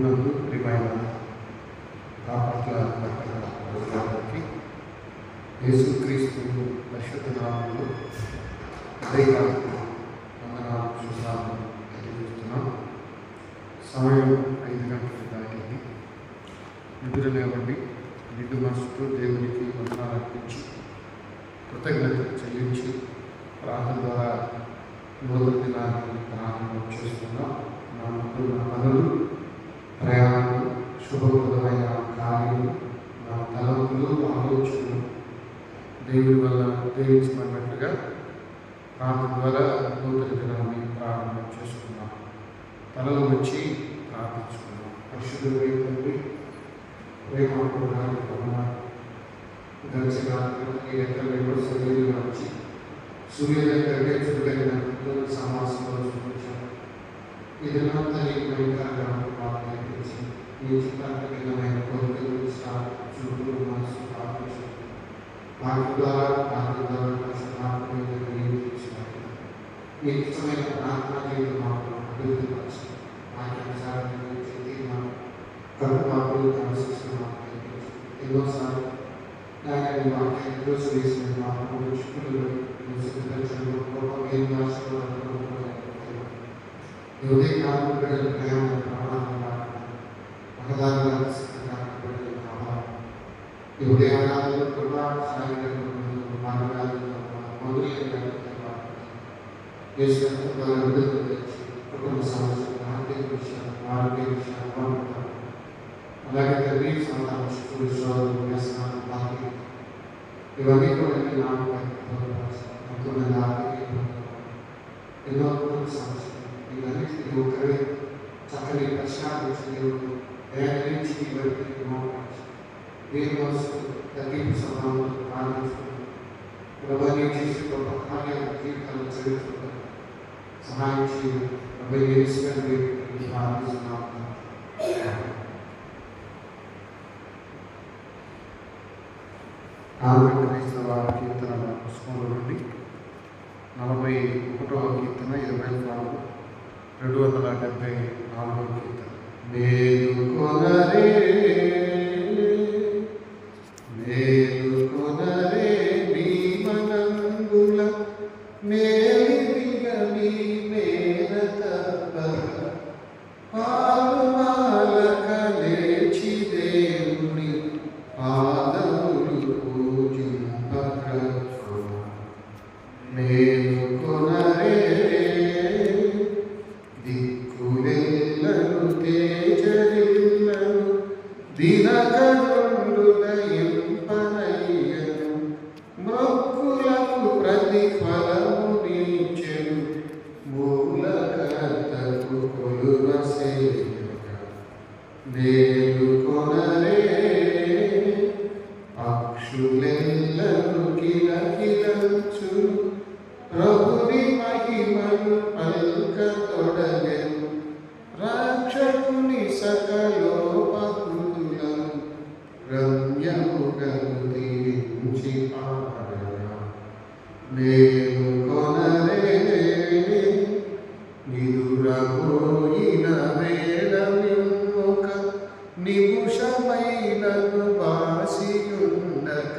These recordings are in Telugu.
ప్రభునందు ప్రియమైన కాపట్ల పట్టణానికి యేసుక్రీస్తు పరిశుద్ధ నామములో ఉదయకాలపు వందనాలు శుభాలు తెలియజేస్తున్నాం. సమయం 5 గంటలు దాటింది. నిద్ర లేవండి, నిండు మనసుతో దేవునికి వందనాలు అర్పించి కృతజ్ఞతలు చెల్లించి ప్రార్థన ద్వారా నూతన దినాన్ని ప్రారంభం చేస్తున్నాం. నా పనులు, ప్రయాణాలు, శుభప్రదమైన కార్యాలు, నా తలంపులు, ఆలోచనలు దేవుడి వల్ల ఉద్దేశించబడినట్లుగా ప్రార్థన ద్వారా నూతన దినాన్ని ప్రారంభం చేసుకున్నాం. తలలు వచ్చి ప్రార్థించుకున్నాం. పరిశుద్ధుడు తండ్రి, ప్రేమపూర్వక గడిచిన ఎక్కడో శరీరం వచ్చి సూర్యోదయం కంటే చురుకైన సమాసంలో చూపించారు. ఇదంతా ప్రార్థించి ఈ చిత్తాత్మకమైన కోరికలు, చూపులు, మనసు ప్రార్థించారు. వాటి ద్వారా మీకు ఇష్టమైన ప్రార్థన జీవితం మాకు అభివృద్ధి పరచు. వాక్యానుసారంగా శక్తి కడుపాపులు కనిపిస్తున్నాం. ఎన్నోసార్లు దాని వాక్యాన్ని వేసిన మాకు చుట్టూ ఉదయ కాలం ప్రయాణం ఒకదాని ఉదయాలు కూడా సాయంత్రం కుటుంబ సమస్యలు, ఆర్థిక విషయాలు, ఆరోగ్య విషయాలు, అలాగే తల్లి సంతాన విశ్వాసాలు, వ్యసనాలు, బాధ్యత ఇవన్నీ కూడా ఎన్నో కుటుంబ సమస్యలు, ఇవన్నిటికీ ఒకరే చక్కని పరిష్కారం దేవుడు దయచి దేవుని మనసు తగ్గింపు స్వభావంలో ప్రార్థించుకుంటూ ప్రభావి చేసి గొప్ప కార్యాలు జీవితాలు చదువుతుంటారు. సహాయం చేయడం ప్రార్థిస్తున్నాం. ఆంధ్రప్రదేశ్లో వారి కీర్తన పుస్తకంలో నుండి 41వ కీర్తన 24, 274వ కీర్తన. మేలుకొనరే మేలుకొనరే మీ మనంబుల మేలిగ మీ మేల తప్పక పాలుమాలక లేచి దేవుని పాదములు పూజింపక. మేలుకొనరే దిక్కులెల్లను తేజరిల్లను దినకరుండుల ఎంపనయ్యను మొక్కులకు ప్రతిఫలము నీచెను మూలకర్తకు కొలువ సేయక. మేలుకొనరే పక్షులెల్లను కిలకిలంచు ప్రభుని మహిమను పల్కతొడగెను రక్షకుని సకలోపకృతులను రమ్యముగా దీవించి పాడగా. మేలుకొనరే నిదురపోయిన వేళ నిమ్మొక నిముషమైనను బాసియుండక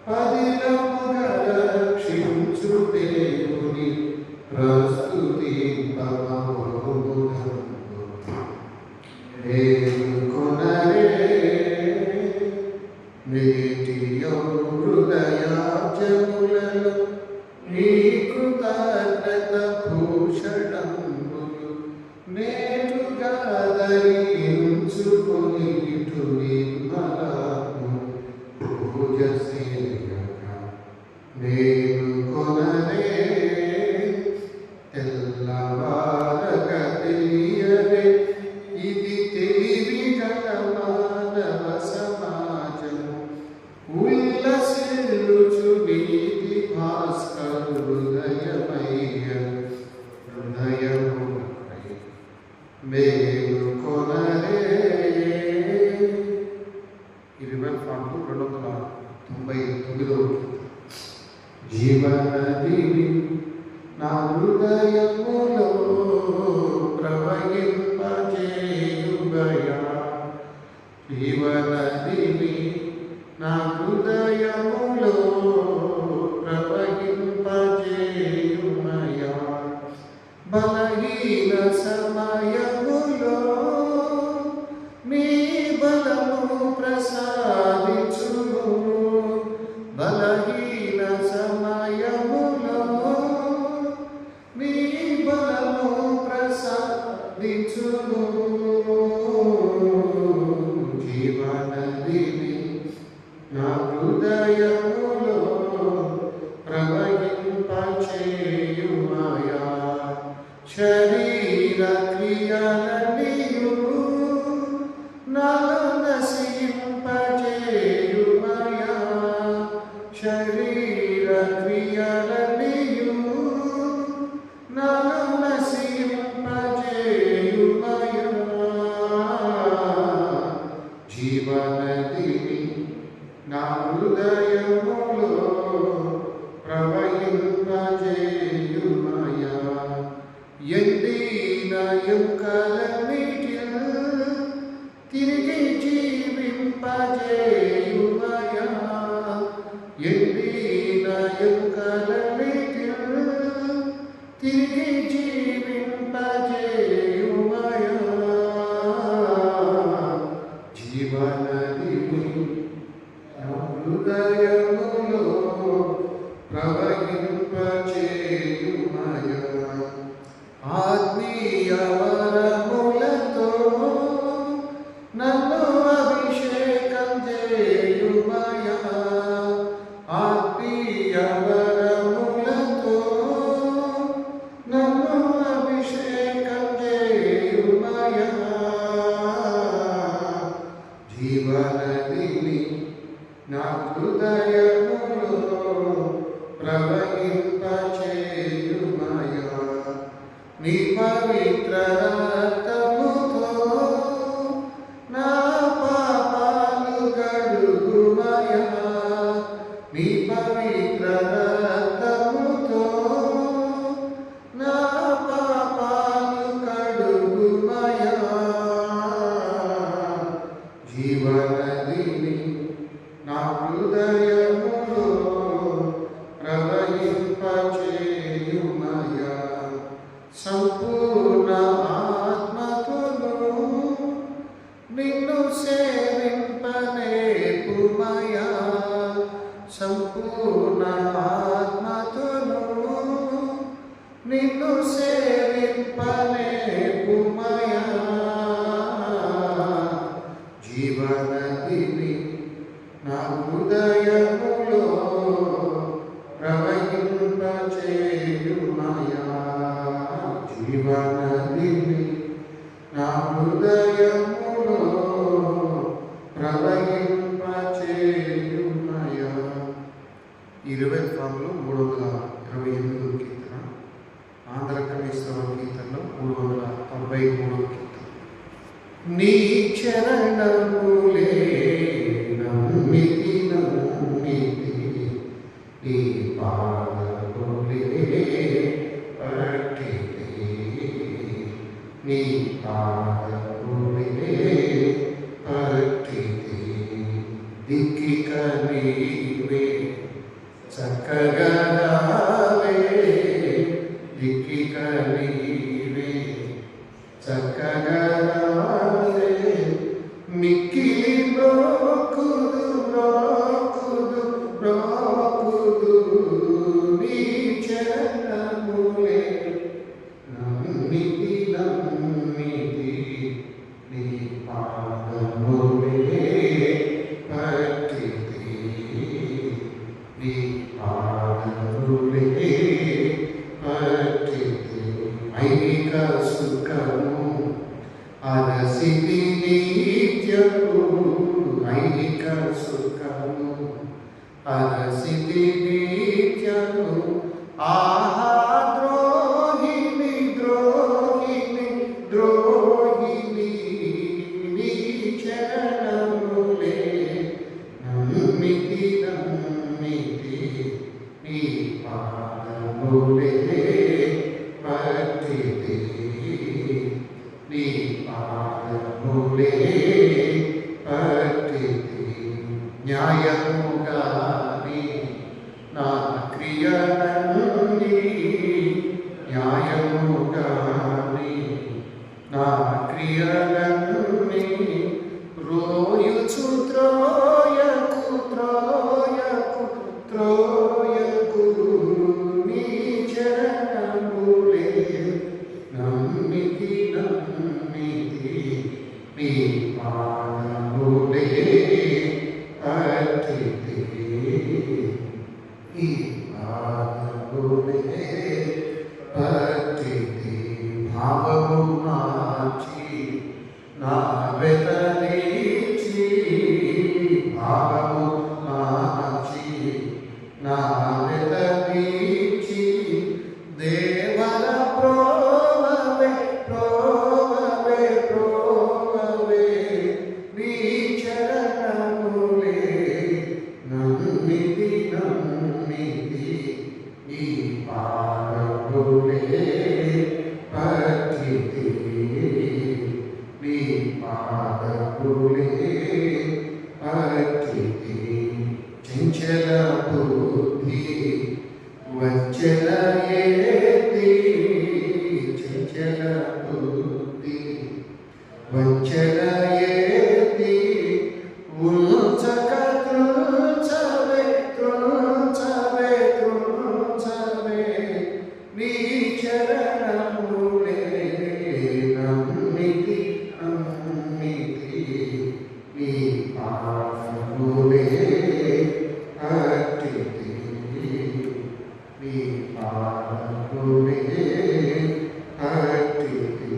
పదిలముగా రక్షించు దేవుని ప్రస్తుతింపమోముదము. మేలుకొనరే నేటియో హృదయాజములలో నీ బలహీన సమయములో నీ బలము ప్రసాదించుము. బలహీన సమయములో నీ బలము ప్రసాదించుము. జీవనదిని నా హృదయములో ప్రవహింపచేయుమయా. శరీర క్రియలనియు నాలో నశింపచేయుమయా. శరీర క్రియలనియు నాలో నశింపచేయుమయా. జీవనదిని నా హృదయములో ప్రవహింపచేయుమయా. ఎండిన ఎముకలన్నిటిని తిరిగి జీవింపచేయుమయా. ఎండిన ఎముకలన్నిటిని తిరిగి జీవింపచేయుమయా. జీవనదిని నా హృదయములో ప్రవహింపచేయుమయా. ఆత్మీయ వరములతో నన్ను అభిషేకం చేయుమయా. ఆత్మీయ వరములతో నన్ను అభిషేకం చేయుమయా. జీవనదిని నా హృదయములో ప్రవహింపచేయుమయా. నీ పవిత్ర రక్తముతో నా పాపాలు కడుగుమయా. నీ పవిత్ర రక్తముతో నా పాపాలు కడుగుమయా. జీవనదిని నా హృదయములో ప్రవహింపచేయుమయా. సంపూర్ణ ఆత్మతోను నిన్ను సేవింపనేర్పుమయా. సంపూర్ణ ఆత్మతోను నిన్ను సేవింపనేర్పుమయా. జీవనదిని నా హృదయములో ప్రవహింపచేయుమయా. జీవనదిని నా హృదయములో ప్రవహింపచేయుమయా. 20 ఫామ్లో 328 కీర్తన, ఆంధ్ర క్రైస్తవ కీర్తనలో 393 కీర్తన. నీ చరణములే నమ్మితి నమ్మితి, నీ పాదములే పట్టితి, నీ పాదములే పట్టితి. దిక్కిక నీవే చక్కగా రావే, దిక్కిక నీవే చక్కగా రావే. మిక్కిలి బ్రోకుదు బ్రోకుదు బ్రోకుదు, నీ చరణములే నమ్మితి నమ్మితి, నీ పాదములే పట్టితి, నీ పాదములే పట్టితి. ఐహిక సుఖము అరసితి నిత్యము, ఐహిక సుఖము అరసితి నిత్యము. ఆహా ద్రోహిణి ద్రోహిణి ద్రోహిణి, నీ చరణములే నమ్మితి నమ్మితి, నీ పాదములే పట్టితి, నీ పాదములే పట్టితి. న్యాయముగాని నా క్రియలన్నీ న్యాయ గాయముగాని నా క్రియలన్నీ రోయుచు త్రోయకు నీ చరణములే నమ్మితి నీ పాదములే పట్టితి ఈ పాదములే పట్టితి భావము మార్చి నా వెతలిచి భావము మార్చి నా వెతలిచి దేవర ప్రోవవే నీ చరణములే నమ్మితి ఈ పాదములే పట్టితి నీ పాదములే పట్టితి చంచల బుద్ధి వచ్చల ఏది చంచల బుద్ధి వచ్చల ఏది ఉంచక త్రుంచవే నీ చరణములే నమ్మితి నీ పాదములే పట్టితి నీ పాదములే పట్టితి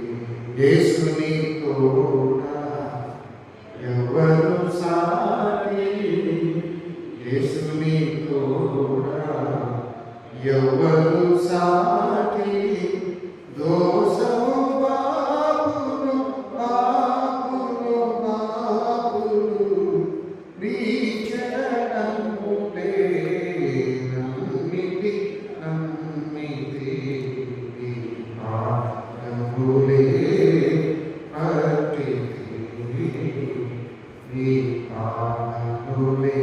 యేసుని తోడా ఎవరు సాటి యేసుని తోడా ఎవరు సాటి దోషము బాపును నీ చరణములే నమ్మితి నీ పాదములే పట్టితి నీ పాదములే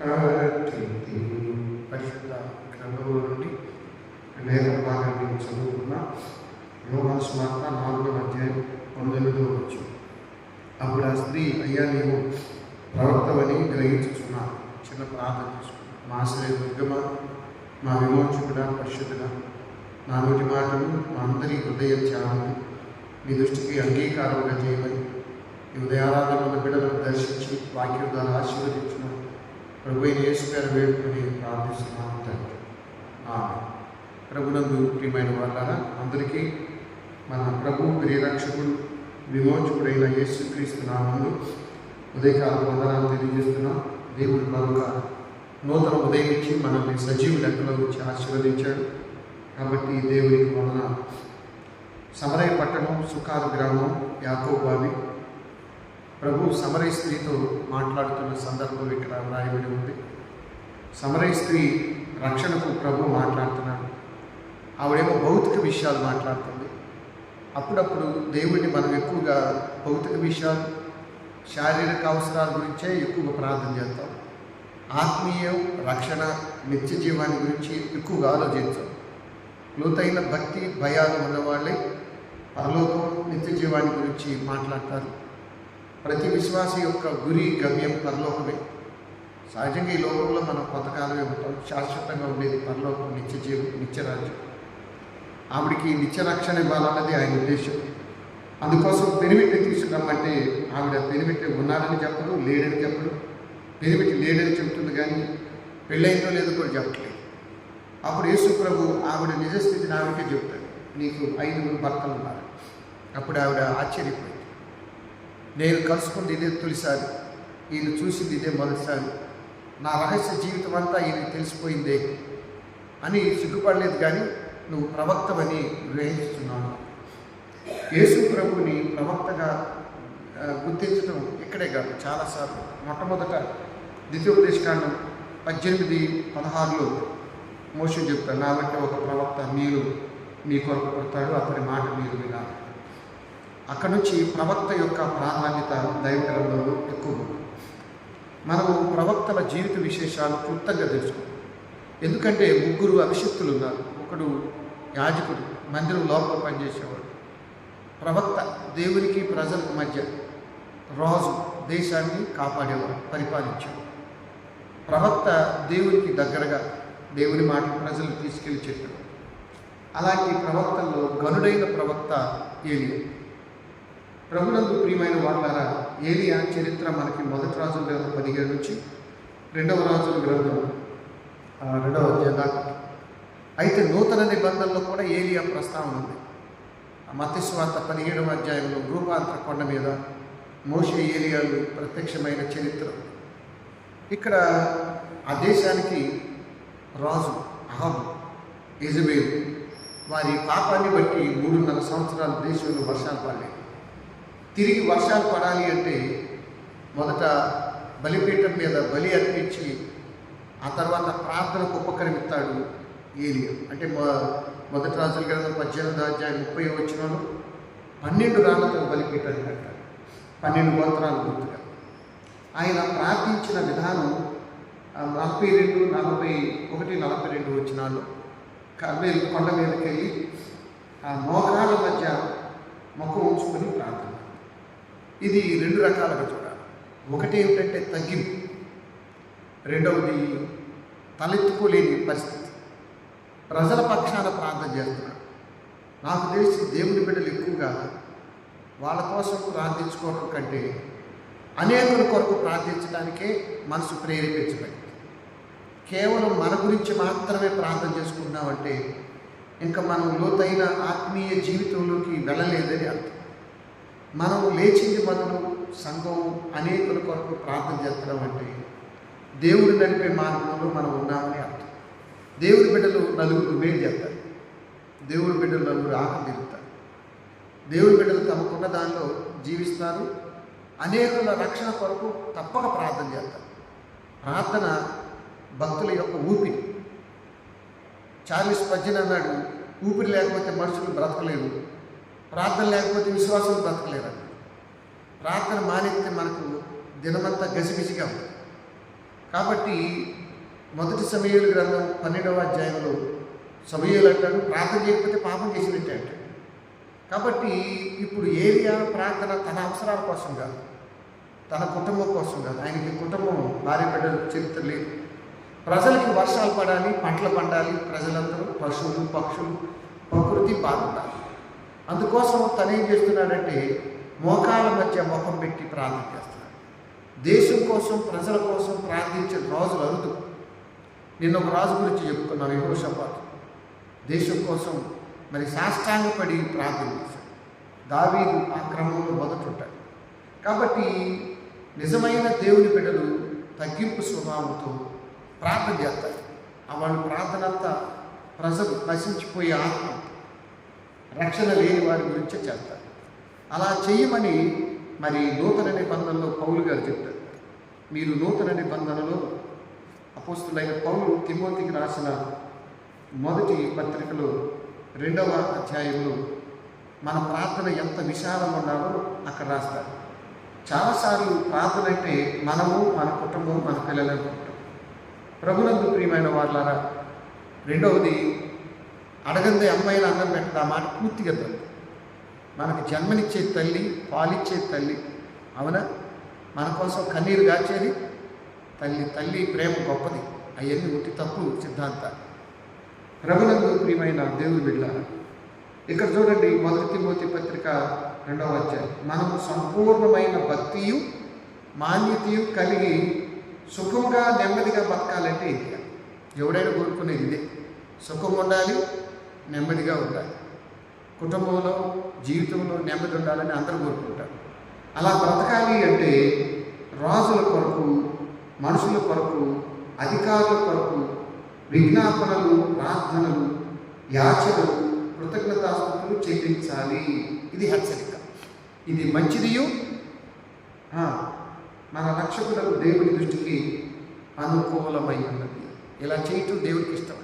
పట్టితి. పరిశుద్ధ గ్రంథముల నుండి లేఖ భాగాన్ని చదువుకున్న యోహాను సువార్త 4వ అధ్యాయం 19వ వచనం. అప్పుడు ఆ స్త్రీ, అయ్యా నీవు ప్రవక్తవని గ్రహించుచున్నా. చిన్న ప్రార్థన చేసుకున్నాను. మా ఆశ్రయ దుర్గమ, మా విమోచకుడా, పరిశుద్ధుడా, నా నోటి మాటలు మా అందరి హృదయ త్యాగము మీ దృష్టికి అంగీకారంగా చేయమని ఈ ఉదయారాధన బిడ్డలను దర్శించి వాక్యం ద్వారా ఆశీర్వదించిన ప్రభు అయిన యేసు పేరు వేడుకొని ప్రార్థిస్తున్నాను తండ్రి. ఆమేన్. ప్రభునందు ప్రియమైన వాళ్ళారా, అందరికీ మన ప్రభు ప్రియరక్షకుడు విమోచకుడైన యేసుక్రీస్తు నామములో ఉదయకాల వందనాలు తెలియజేస్తున్నాం. దేవుడు మరొక నూతన ఉదయం ఇచ్చి మనల్ని సజీవ లెక్కలో వచ్చి ఆశీర్వదించాడు. కాబట్టి దేవుడికి వందనాలు. సమరయ పట్టణం, సుకారు గ్రామం, యాకోబు బావి. ప్రభు సమరయ స్త్రీతో మాట్లాడుతున్న సందర్భం ఇక్కడ వ్రాయబడి ఉంది. సమరయ స్త్రీ రక్షణకు ప్రభు మాట్లాడుతున్నాడు. ఆవిడేమో భౌతిక విషయాలు మాట్లాడుతుంది. అప్పుడప్పుడు దేవుడిని మనం ఎక్కువగా భౌతిక విషయాలు, శారీరక అవసరాల గురించే ఎక్కువగా ప్రార్థన చేస్తాం. ఆత్మీయం, రక్షణ, నిత్య జీవాన్ని గురించి ఎక్కువగా ఆలోచించాం. లోతైన భక్తి భయాలు ఉన్నవాళ్ళే పరలోకం, నిత్య జీవాన్ని గురించి మాట్లాడతారు. ప్రతి విశ్వాసి యొక్క గురి, గమ్యం పరలోకమే. సహజంగా ఈ లోకంలో మనం కొంతకాలమే ఉంటాం. శాశ్వతంగా ఉండేది పరలోకం, నిత్య జీవం, నిత్యరాజ్యం. ఆవిడికి నిత్య రక్షణ ఇవ్వాలన్నది ఆయన ఉద్దేశం. అందుకోసం పెనిమిటి తీసుకురమ్మంటే ఆవిడ పెనిమిటి ఉన్నాడని చెప్పడు, లేడని చెప్పడు. పెనిమిటి లేడని చెబుతుంది కానీ పెళ్ళైందో లేదో కూడా చెప్పట్లేదు. అప్పుడు యేసు ప్రభు ఆవిడ నిజస్థితిని ఆవిడకే చెప్తాడు, నీకు 5 భర్తలు ఉన్నారు. అప్పుడు ఆవిడ ఆశ్చర్యపోయింది. నేను కలుసుకుంది ఇదే తొలిసారి, ఈయన చూసింది ఇదే మొదటిసారి, నా రహస్య జీవితం అంతా ఈయన తెలిసిపోయిందే అని సిగ్గుపడలేదు. కానీ నువ్వు ప్రవక్తవని గ్రహిస్తున్నాను. యేసు ప్రభుని ప్రవక్తగా గుర్తించడం ఇక్కడే కాదు, చాలాసార్లు. మొట్టమొదట ద్వితీయోపదేశకాండం 18:16లో మోషే చెప్తాడు, నా బట్టి ఒక ప్రవక్త మీరు మీ కొరకు పుడతాడు, అతని మాట మీరు వినాలి. అక్కడి నుంచి ప్రవక్త యొక్క ప్రాధాన్యత దైవగ్రంథంలో ఎక్కువ. మనము ప్రవక్తల జీవిత విశేషాలు క్లుప్తంగా తెలుసుకుంటాం. ఎందుకంటే 3 అభిషిక్తులు ఉన్నారు. ఒకడు యాజకుడు, మందిరం లోపల పనిచేసేవాడు. ప్రవక్త దేవునికి ప్రజలకు మధ్య, రాజు దేశాన్ని కాపాడేవాడు, పరిపాలించేవాడు. ప్రవక్త దేవునికి దగ్గరగా దేవుని మాటలు ప్రజలు తీసుకెళ్ళి చెప్పాడు. అలాంటి ప్రవక్తల్లో గనుడైన ప్రవక్త ఏలియా. ప్రభునందు ప్రియమైన వాళ్ళారా, ఏలియా చరిత్ర మనకి మొదటి రాజుల గ్రంథం 17 నుంచి 2వ రాజుల గ్రంథం 2వ అధ్యాయం దాకా. అయితే నూతన నిబంధనలో కూడా ఏలియా ప్రస్తావన ఉంది. మత్తయి సువార్త 17వ అధ్యాయంలో రూపాంతర కొండ మీద మోషే ఏలియాలు ప్రత్యక్షమైన చరిత్ర. ఇక్కడ ఆ దేశానికి రాజు అహాబు, యెజెబెలు వారి పాపాన్ని బట్టి 3.5 సంవత్సరాలు దేశంలో వర్షాలు పడలేదు. తిరిగి వర్షాలు పడాలి అంటే మొదట బలిపీఠం మీద బలి అర్పించి ఆ తర్వాత ప్రార్థనకు ఉపకరిస్తాడు ఏలియా. అంటే మొదటి రాజుల గ్రంథం 18వ అధ్యాయం 30వ వచనంలో 12 రాళ్లతో బలిపీఠాన్ని కట్టాడు, 12 గోత్రాలు గుర్తుగా. ఆయన ప్రార్థించిన విధానం 42, 41, 42 వచనాల్లో కర్మేలు కొండ మీదకి వెళ్ళి ఆ మోకాళ్ళ మధ్య ముఖం ఉంచుకొని ప్రార్థన. ఇది 2 రకాలుగా చూడాలి. ఒకటి ఏమిటంటే తగ్గింపు, రెండవది తలెత్తుకోలేని పరిస్థితి. ప్రజల పక్షాన ప్రార్థన చేస్తున్నాడు. నాకు తెలిసి దేవుని బిడ్డలు ఎక్కువగా వాళ్ళ కోసం ప్రార్థించుకోవడం కంటే అనేకుల కొరకు ప్రార్థించడానికే మనసు ప్రేరేపించబడింది. కేవలం మన గురించి మాత్రమే ప్రార్థన చేసుకుంటున్నామంటే ఇంకా మనం లోతైన ఆత్మీయ జీవితంలోకి వెళ్ళలేదని అర్థం. మనం లేచింది మొదలు సంఘం అనేకుల కొరకు ప్రార్థన చేస్తున్నామంటే దేవుడు నడిపే మార్గంలో మనం ఉన్నామని అర్థం. దేవుడి బిడ్డలు నలుగురు మేలు చేస్తారు, దేవుడి బిడ్డలు నలుగురు ఆకలి తిరుగుతారు, దేవుడి బిడ్డలు తమకున్న దానిలో జీవిస్తారు, అనేకుల రక్షణ కొరకు తప్పక ప్రార్థన చేస్తారు. ప్రార్థన భక్తుల యొక్క ఊపిరి. చార్లెస్ స్పర్జన్ అన్నాడు, ఊపిరి లేకపోతే మనుషులు బ్రతకలేరు, ప్రార్థన లేకపోతే విశ్వాసం బ్రతకలేరు. ప్రార్థన మానేస్తే మనకు దినమంతా గజిబిజిగా ఉంది. కాబట్టి మొదటి సమూయేలు గ్రంథం 12వ అధ్యాయంలో సమూయేలు అంటాడు, ప్రార్థన చేయకపోతే పాపం చేసినట్టే అంటాడు. కాబట్టి ఇప్పుడు ఏలియా ప్రార్థన తన అవసరాల కోసం కాదు, తన కుటుంబం కోసం కాదు. ఆయనకి కుటుంబం, భార్య బిడ్డల చరిత్ర లేదు. ప్రజలకి వర్షాలు పడాలి, పంటలు పండాలి, ప్రజలందరూ పశువులు, పక్షులు, ప్రకృతి బాగుండాలి. అందుకోసం తను ఏం చేస్తున్నాడంటే మోకాళ్ళ మధ్య ముఖం పెట్టి ప్రార్థన చేస్తున్నాడు. దేశం కోసం, ప్రజల కోసం ప్రార్థించే రాజులు అరుదు. నిన్న ఒక రాజు గురించి చెప్పుకున్నాను, యెహోషాపాతు. దేశం కోసం మరి సాష్టాంగపడి ప్రార్థన చేశాడు. దావీదు ఆ క్రమంలో మొదటుంటాడు. కాబట్టి నిజమైన దేవుని బిడ్డలు తగ్గింపు స్వభావంతో ప్రార్థన చేస్తారు. వాళ్ళ ప్రార్థన అంతా ప్రజలు నశించిపోయే ఆత్మ, రక్షణ లేని వారి గురించే చేస్తారు. అలా చేయమని మరి నూతన నిబంధనలో పౌలు గారు చెప్తారు. మీరు నూతన నిబంధనలో అపోస్తులైన పౌలు తిమోతికి రాసిన మొదటి పత్రికలో 2వ అధ్యాయంలో మన ప్రార్థన ఎంత విశాలంగా ఉండాలో అక్కడ రాస్తారు. చాలాసార్లు ప్రార్థన అంటే మనము, మన కుటుంబం, మన పిల్లలు అనుకుంటాం. ప్రభునందు ప్రియమైన వాళ్ళారా, రెండవది అడగందే అమ్మాయిల అన్నం పెట్టడం. ఆ మాట పూర్తిగా తల్లి, మనకు జన్మనిచ్చే తల్లి, పాలిచ్చే తల్లి, అవునా? మన కోసం కన్నీరు గాచేది తల్లి. తల్లి ప్రేమ గొప్పది. అవన్నీ ఉట్టి తప్పు సిద్ధాంతాలు. ప్రభునందు ప్రియమైన దేవుని బిడ్డలారా, ఇక్కడ చూడండి, మొదటి తిమోతి పత్రిక 2వ అధ్యాయం. మనము సంపూర్ణమైన భక్తియు మాన్యతయు కలిగి సుఖంగా నెమ్మదిగా బతకాలంటే ఇది. ఎవడైనా కోరుకునేది ఇదే. సుఖం ఉండాలి, నెమ్మదిగా ఉండాలి. కుటుంబంలో, జీవితంలో నెమ్మది ఉండాలని అందరూ కోరుకుంటారు. అలా బ్రతకాలి అంటే రాజుల కొరకు, మనుషుల కొరకు, అధికారుల కొరకు విజ్ఞాపనలు, ప్రార్థనలు, యాచనలు, కృతజ్ఞతాస్తుతులు చెల్లించాలి. ఇది హెచ్చరిక. ఇది మంచిదియు మన రక్షకులకు దేవుని దృష్టికి అనుకూలమై ఉన్నది. ఇలా చేయటం దేవుడికి ఇష్టం.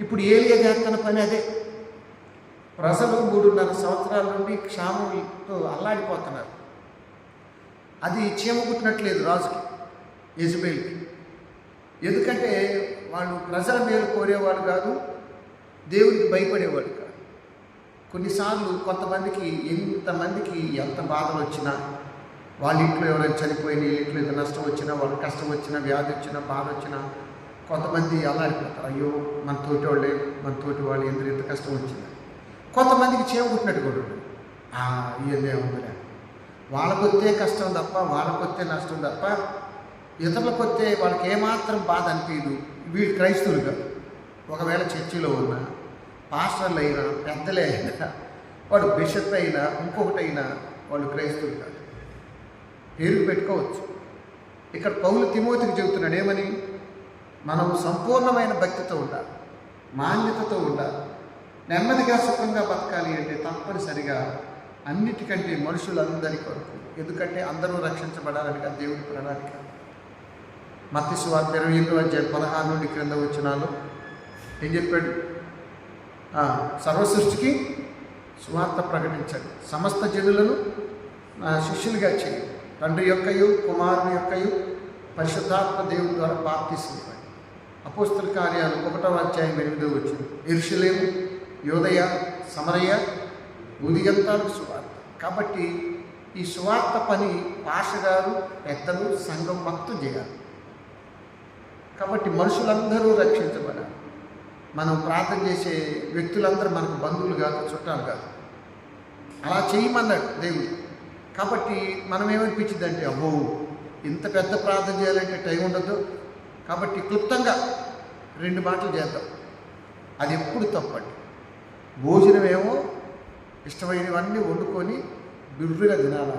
ఇప్పుడు ఏలియా చేస్తున్న పని అదే. ప్రజలు 3.5 సంవత్సరాల నుండి క్షామంతో అల్లాడిపోతున్నారు. అది చీమ కుట్టినట్లేదు రాజుకి, యెజెబెలుకి. ఎందుకంటే వాళ్ళు ప్రజల మేలు కోరేవాడు కాదు, దేవుడికి భయపడేవాడు కాదు. కొన్నిసార్లు కొంతమందికి ఎంతమందికి ఎంత బాధలు వచ్చినా, వాళ్ళ ఇంట్లో ఎవరైనా చనిపోయిన, ఇంట్లో ఏదైనా నష్టం వచ్చినా, వాళ్ళకి కష్టం వచ్చినా, వ్యాధి వచ్చినా, బాధ వచ్చినా కొంతమంది అల్లాడిపోతారు. అయ్యో మన తోటి వాళ్ళే, మన తోటి వాళ్ళు ఎందుకు ఎంత కష్టం వచ్చింది. కొంతమందికి చేమకుట్టినట్టు కూడా ఉంటుంది. ఇవన్నీ ఉందిలే, వాళ్ళకొచ్చే కష్టం తప్ప, వాళ్ళకొచ్చే నష్టం తప్ప ఇతరులకు వస్తే వాళ్ళకి ఏమాత్రం బాధ అనిపించదు. వీళ్ళు క్రైస్తవులు కాదు. ఒకవేళ చర్చిలో ఉన్న పాస్టర్లు అయినా, పెద్దలే అయినా, వాడు బిషప్ అయినా, ఇంకొకటైనా వాళ్ళు క్రైస్తవులు కాదు. పేరు పెట్టుకోవచ్చు. ఇక్కడ పౌలు తిమోతికి చెబుతున్నాడు ఏమని? మనం సంపూర్ణమైన భక్తితో ఉండాలి, మాన్యతతో ఉండాలి. నెమ్మదిగా సుఖంగా బతకాలి అంటే తప్పనిసరిగా అన్నిటికంటే మనుషులందరి కొరకు, ఎందుకంటే అందరూ రక్షించబడాలని కదా దేవుడి ప్రణాళిక. మత్తయి సువార్త 28:16 నుండి క్రింద వచనాలు ఏం చెప్పాడు? సర్వసృష్టికి సువార్త ప్రకటించండి, సమస్త జనులను శిష్యులుగా చేయండి, తండ్రి యొక్కయు కుమారుని యొక్కయు పరిశుద్ధాత్మ దేవుని ద్వారా బాప్తిస్మం ఇవ్వండి. అపోస్తల కార్యాలు 1:8 యెరూషలేము, యోదయ, సమరయ, భూదిగంతాలకు సువార్త. కాబట్టి ఈ సువార్త పని పాషగారు, పెద్దలు, సంఘం మొత్తం చేయాలి. కాబట్టి మనుషులందరూ రక్షించబడాలి. మనం ప్రార్థన చేసే వ్యక్తులందరూ మనకు బంధువులు కాదు, చుట్టాలు కాదు. అలా చేయమన్నాడు దేవుడు. కాబట్టి మనం ఏమనిపించిందంటే, అబ్బో ఇంత పెద్ద ప్రార్థన చేయాలంటే టైం ఉండదు. కాబట్టి క్లుప్తంగా 2 మాటలు చేద్దాం. అది ఎప్పుడు తప్పండి. భోజనం ఏమో ఇష్టమైనవన్నీ వండుకొని బిర్రుగా తినాలా,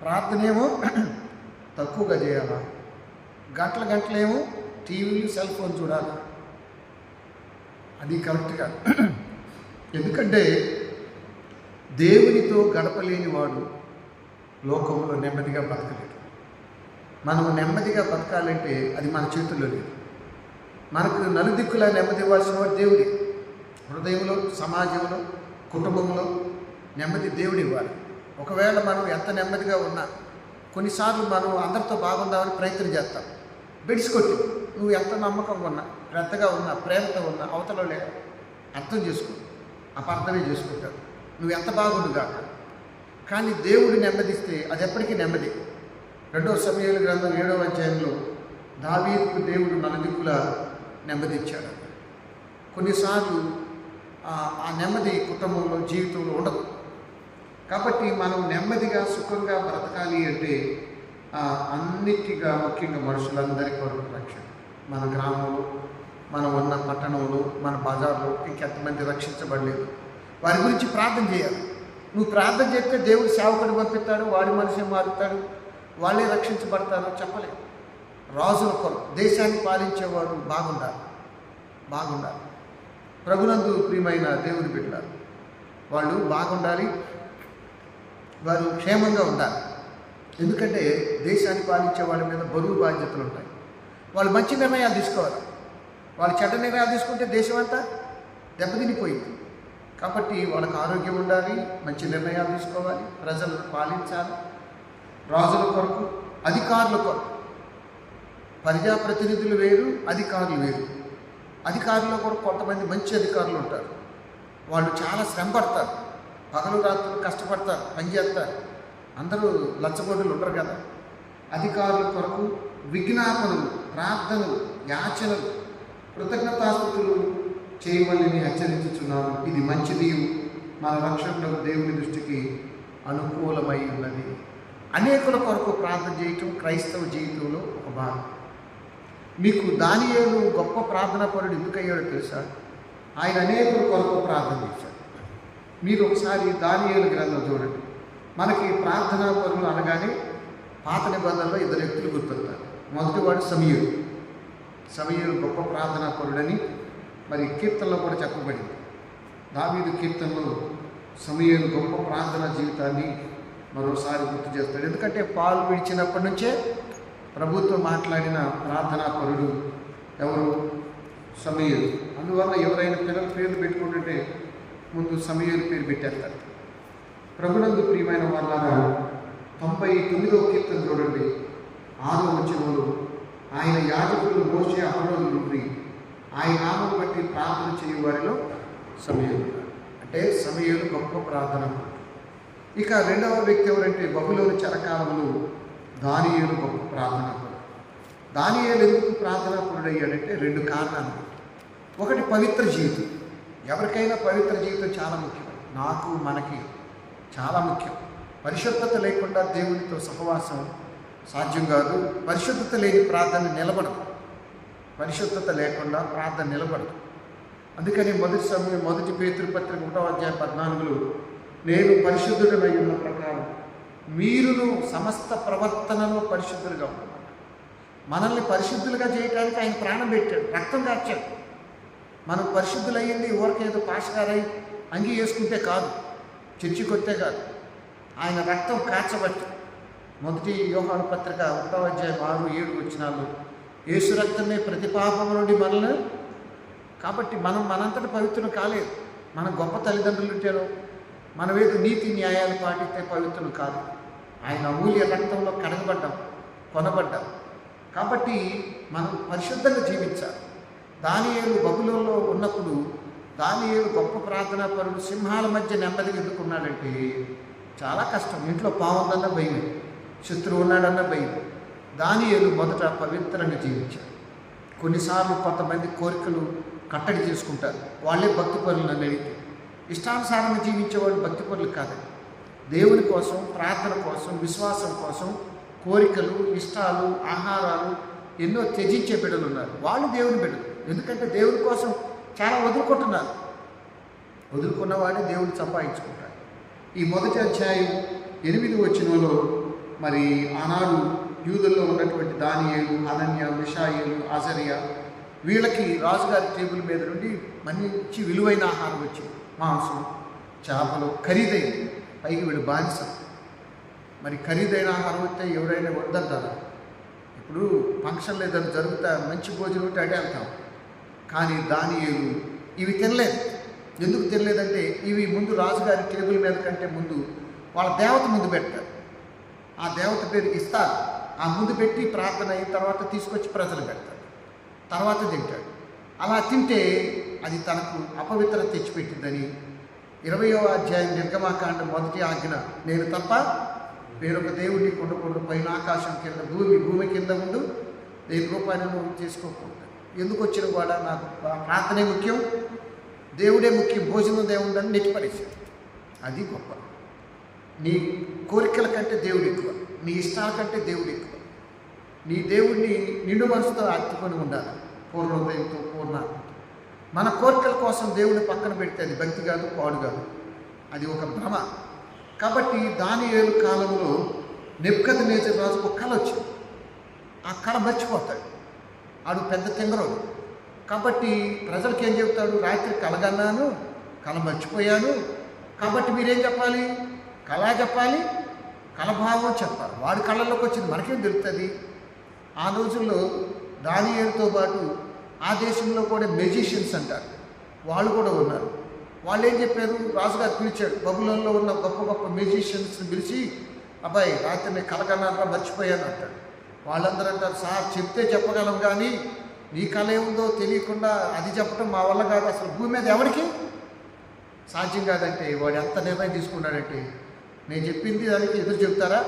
ప్రార్థన ఏమో తక్కువగా చేయాలా, గంటలేమో టీవీలు, సెల్ ఫోన్ చూడాలి. అది కరెక్ట్ కాదు. ఎందుకంటే దేవునితో గడపలేని వాడు లోకంలో నెమ్మదిగా బతకలేడు. మనం నెమ్మదిగా బతకాలంటే అది మన చేతుల్లో లేదు. మనకు నలుదిక్కులా నెమ్మది ఇవ్వాల్సిన వాడు దేవుడే. హృదయంలో, సమాజంలో, కుటుంబంలో నెమ్మది దేవుడు ఇవ్వాలి. ఒకవేళ మనం ఎంత నెమ్మదిగా ఉన్నా, కొన్నిసార్లు మనం అందరితో బాగుందామని ప్రయత్నం చేస్తాం. బెడిసికొట్టి నువ్వు ఎంత నమ్మకంగా ఉన్నా, శ్రద్ధగా ఉన్నా, ప్రేమతో ఉన్నా, అవతల అర్థం చేసుకో, అపార్థమే చేసుకుంటావు. నువ్వు ఎంత బాగుండు కాక. కానీ దేవుడు నెమ్మదిస్తే అది ఎప్పటికీ నెమ్మది. 2 సమూయేలు గ్రంథం 7వ అధ్యాయంలో దావీదుకు దేవుడు నలుదిక్కుల నెమ్మది ఇచ్చాడు. కొన్నిసార్లు ఆ నెమ్మది కుటుంబంలో, జీవితంలో ఉండదు. కాబట్టి మనం నెమ్మదిగా సుఖంగా బ్రతకాలి అంటే అన్నిటిగా ముఖ్యంగా మనుషులందరి కొరకు రక్షణ. మన గ్రామంలో, మనం ఉన్న పట్టణంలో, మన బజార్లో ఇంకెంతమంది రక్షించబడలేదు, వారి గురించి ప్రార్థన చేయాలి. నువ్వు ప్రార్థన చేస్తే దేవుడు సేవకుడు పంపిస్తాడు, వాడి మనిషి మారుతాడు, వాళ్ళే రక్షించబడతారు చెప్పలేదు. రాజుల కొరకు, దేశాన్ని పాలించేవారు బాగుండాలి. ప్రభునందు ప్రియమైన దేవుని బిడ్డలారు, వాళ్ళు బాగుండాలి, వారు క్షేమంగా ఉండాలి. ఎందుకంటే దేశాన్ని పాలించే వాళ్ళ మీద బరువు బాధ్యతలు ఉంటాయి. వాళ్ళు మంచి నిర్ణయాలు తీసుకోవాలి. వాళ్ళు చెడ్డ నిర్ణయాలు తీసుకుంటే దేశం అంతా దెబ్బతినిపోయింది. కాబట్టి వాళ్ళకి ఆరోగ్యం ఉండాలి, మంచి నిర్ణయాలు తీసుకోవాలి, ప్రజలను పాలించాలి. రాజుల కొరకు, అధికారుల కొరకు, ప్రజాప్రతినిధులు వేరు, అధికారులు వేరు. అధికారుల్లో కూడా కొంతమంది మంచి అధికారులు ఉంటారు. వాళ్ళు చాలా శ్రమ పడతారు, పగలు రాత్రులు కష్టపడతారు, పనిచేస్తారు. అందరూ లచ్చబొడ్డులు ఉండరు కదా. అధికారుల కొరకు విజ్ఞాపనలు, ప్రార్థనలు, యాచనలు, కృతజ్ఞతాస్తుతులు చేయమని హెచ్చరించుచున్నాను. ఇది మంచిది, మన రక్షకులకు దేవుని దృష్టికి అనుకూలమై ఉన్నది. అనేకుల కొరకు ప్రార్థన చేయటం క్రైస్తవ జీవితంలో ఒక భాగం. మీకు దానియేలు గొప్ప ప్రార్థనా పరుడు ఎందుకయ్యాడో తెలుసా? ఆయన అనేకుల కొరకు ప్రార్థన చేశాడు. మీరు ఒకసారి దానియేలు గ్రంథం చూడండి. మనకి ప్రార్థనా పరులు అనగానే పాత నిబంధనలో 2 వ్యక్తులు గుర్తొస్తారు. మొదటివాడు సమూయేలు గొప్ప ప్రార్థనా పరుడని మరి కీర్తనలో కూడా చెప్పబడింది. దావీదు కీర్తనలో సమూయేలు గొప్ప ప్రార్థనా జీవితాన్ని మరోసారి గుర్తు చేస్తాడు. ఎందుకంటే పాలు విడిచినప్పటి నుంచే ప్రభుత్వం మాట్లాడిన ప్రార్థనా పరుడు ఎవరు? సమూయేలు. అందువల్ల ఎవరైనా పిల్లల పేర్లు పెట్టుకుంటుంటే ముందు సమూయేలు పేరు పెట్టేస్తారు. ప్రభునందు ప్రియమైన వాళ్ళారా, 99వ కీర్తన చూడండి, 6వ వచనంలో ఆయన యాజకులు మోషే అహరోనులు నుండి ఆయన నామం బట్టి ప్రార్థన చేయు వారిలో సమూయేలు. అంటే సమూయేలు గొప్ప ప్రార్థన. ఇక రెండవ వ్యక్తి ఎవరంటే బబులోను చెరకాలములు దానియేలు గొప్ప ప్రార్థనాపరుడు. దానియేలు ఎందుకు ప్రార్థనాపరుడు అయ్యాడంటే 2 కారణాలు. ఒకటి పవిత్ర జీవితం. ఎవరికైనా పవిత్ర జీవితం చాలా ముఖ్యం. నాకు మనకి చాలా ముఖ్యం. పరిశుద్ధత లేకుండా దేవునితో సహవాసం సాధ్యం కాదు. పరిశుద్ధత లేని ప్రార్థన నిలబడదు. పరిశుద్ధత లేకుండా ప్రార్థన నిలబడదు. అందుకని మొదటి పేతురు పత్రిక 1వ అధ్యాయం 14లో నేను పరిశుద్ధుడనై ఉన్న ప్రకారం మీరును సమస్త ప్రవర్తనలో పరిశుద్ధులుగా ఉంటారు. మనల్ని పరిశుద్ధులుగా చేయడానికి ఆయన ప్రాణం పెట్టాడు, రక్తం కార్చాడు. మనం పరిశుద్ధులయ్యింది ఊరికేదో పాషగారై అంగీ వేసుకుంటే కాదు, చర్చి కొట్టే కాదు, ఆయన రక్తం కార్చబట్టి. మొదటి యోహాను పత్రిక 1వ అధ్యాయం 6-7 వచనాలు యేసు రక్తమే ప్రతి పాపము నుండి మనల్ని. కాబట్టి మనం మనంతటి పవిత్రులు కాలేదు. మన గొప్ప తల్లిదండ్రులు ఉంటేనో మనం ఏదో నీతి న్యాయాలు పాటిస్తే పవిత్రులు కాదు. ఆయన అమూల్య రక్తంలో కడగబడ్డాం, కొనబడ్డాం. కాబట్టి మనం పరిశుద్ధంగా జీవించాలి. దానియేలు బబులోనులో ఉన్నప్పుడు దానియేలు గొప్ప ప్రార్థనాపరుడు. సింహాల మధ్య నెమ్మదిగా ఎందుకున్నాడంటే చాలా కష్టం. ఇంట్లో పావుందన్న భయం, శత్రువు ఉన్నాడన్న భయం. దానియేలు మొదట పవిత్రంగా జీవించాడు. కొన్నిసార్లు కొంతమంది కోరికలు కట్టడి చేసుకుంటారు. వాళ్ళే భక్తి పనులు అడిగితే ఇష్టానుసారంగా జీవించేవాళ్ళు భక్తి పనులు కాదండి. దేవుని కోసం, ప్రార్థన కోసం, విశ్వాసం కోసం కోరికలు, ఇష్టాలు, ఆహారాలు ఎన్నో త్యజించే బిడ్డలు ఉన్నారు. వాళ్ళు దేవుని బిడ్డలు. ఎందుకంటే దేవుని కోసం చాలా వదులుకుంటున్నారు. వదులుకున్నవాడే దేవుని సంపాదించుకుంటాడు. ఈ మొదటి అధ్యాయం 8 వచనంలో మరి ఆనాడు యూదుల్లో ఉన్నటువంటి దానియేలు, హనన్య, మిషాయేలు, అజర్యా వీళ్ళకి రాజుగారి టేబుల్ మీద నుండి మంచి విలువైన ఆహారం వచ్చింది. మాంసం, చేపలు, ఖరీదైంది. పైకి వీడు బానిస. మరి ఖరీదైన ఆహారం వస్తే ఎవరైనా వద్దంటారా? ఇప్పుడు ఫంక్షన్లు ఏదైనా జరుగుతా మంచి భోజనం ఉంటే అడే వెళ్తాం. కానీ దానియేలు ఇవి తినలేదు. ఎందుకు తినలేదంటే ఇవి ముందు రాజుగారి టేబుల్ మీద కంటే ముందు వాళ్ళ దేవత ముందు పెడతారు. ఆ దేవత పేరు ఇస్తారు. ఆ ముందు పెట్టి ప్రార్థన అయిన తర్వాత తీసుకొచ్చి ప్రజలు పెడతారు, తర్వాత తింటాడు. అలా తింటే అది తనకు అపవిత్రత తెచ్చిపెట్టిందని 20వ అధ్యాయం నిర్గమాకాండం 1వ ఆజ్ఞ, నేను తప్ప వేరొక దేవుడిని కొండకూడదు, పైన ఆకాశం కింద భూమి కింద ఉండు, 1000 రూపాయలు నువ్వు చేసుకోకూడదు. ఎందుకు వచ్చిన కూడా నాకు ప్రార్థనే ముఖ్యం, దేవుడే ముఖ్యం, భోజనం దేవుడని నెట్టిపడేసాడు. అది గొప్ప. నీ కోరికల కంటే దేవుడు ఎక్కువ, నీ ఇష్టాల కంటే దేవుడు ఎక్కువ. నీ దేవుడిని నిండు మనసుతో అత్తుకొని ఉండాలి, పూర్ణ హృదయంతో, పూర్ణ. మన కోరికల కోసం దేవుడిని పక్కన పెడితే అది భక్తి కాదు, పాడు కాదు, అది ఒక భ్రమ. కాబట్టి దానియేలు కాలంలో నెబుకద్నెజరు రాజుకు ఒక కళ వచ్చింది. ఆ కళ మర్చిపోతాడు. ఆడు పెద్ద తింగరోడు. కాబట్టి ప్రజలకు ఏం చెప్తాడు? రాత్రి కలగన్నాను, కళ మర్చిపోయాను. కాబట్టి మీరేం చెప్పాలి? కళ చెప్పాలి, కలభావం చెప్పాలి. వాడి కళ్ళల్లోకి వచ్చింది, మనకేం తెలుస్తుంది? ఆ రోజుల్లో దానియేలుతో పాటు ఆ దేశంలో కూడా మెజిషియన్స్ అంటారు, వాళ్ళు కూడా ఉన్నారు. వాళ్ళు ఏం చెప్పారు? రాజుగారు పిలిచాడు. బబులోన్లో ఉన్న గొప్ప గొప్ప మెజిషియన్స్ని పిలిచి, అబ్బాయి రాత్రి నేను కలగన్నారా, మర్చిపోయాను అంటాడు. వాళ్ళందరూ అంటారు, సార్ చెప్తే చెప్పగలం కానీ నీ కళ ఏముందో తెలియకుండా అది చెప్పడం మా వల్ల కాదు, అసలు భూమి మీద ఎవరికి సాధ్యం కాదంటే వాడు ఎంత నిర్ణయం తీసుకున్నాడంటే, నేను చెప్పింది దానికి ఎదురు చెప్తారా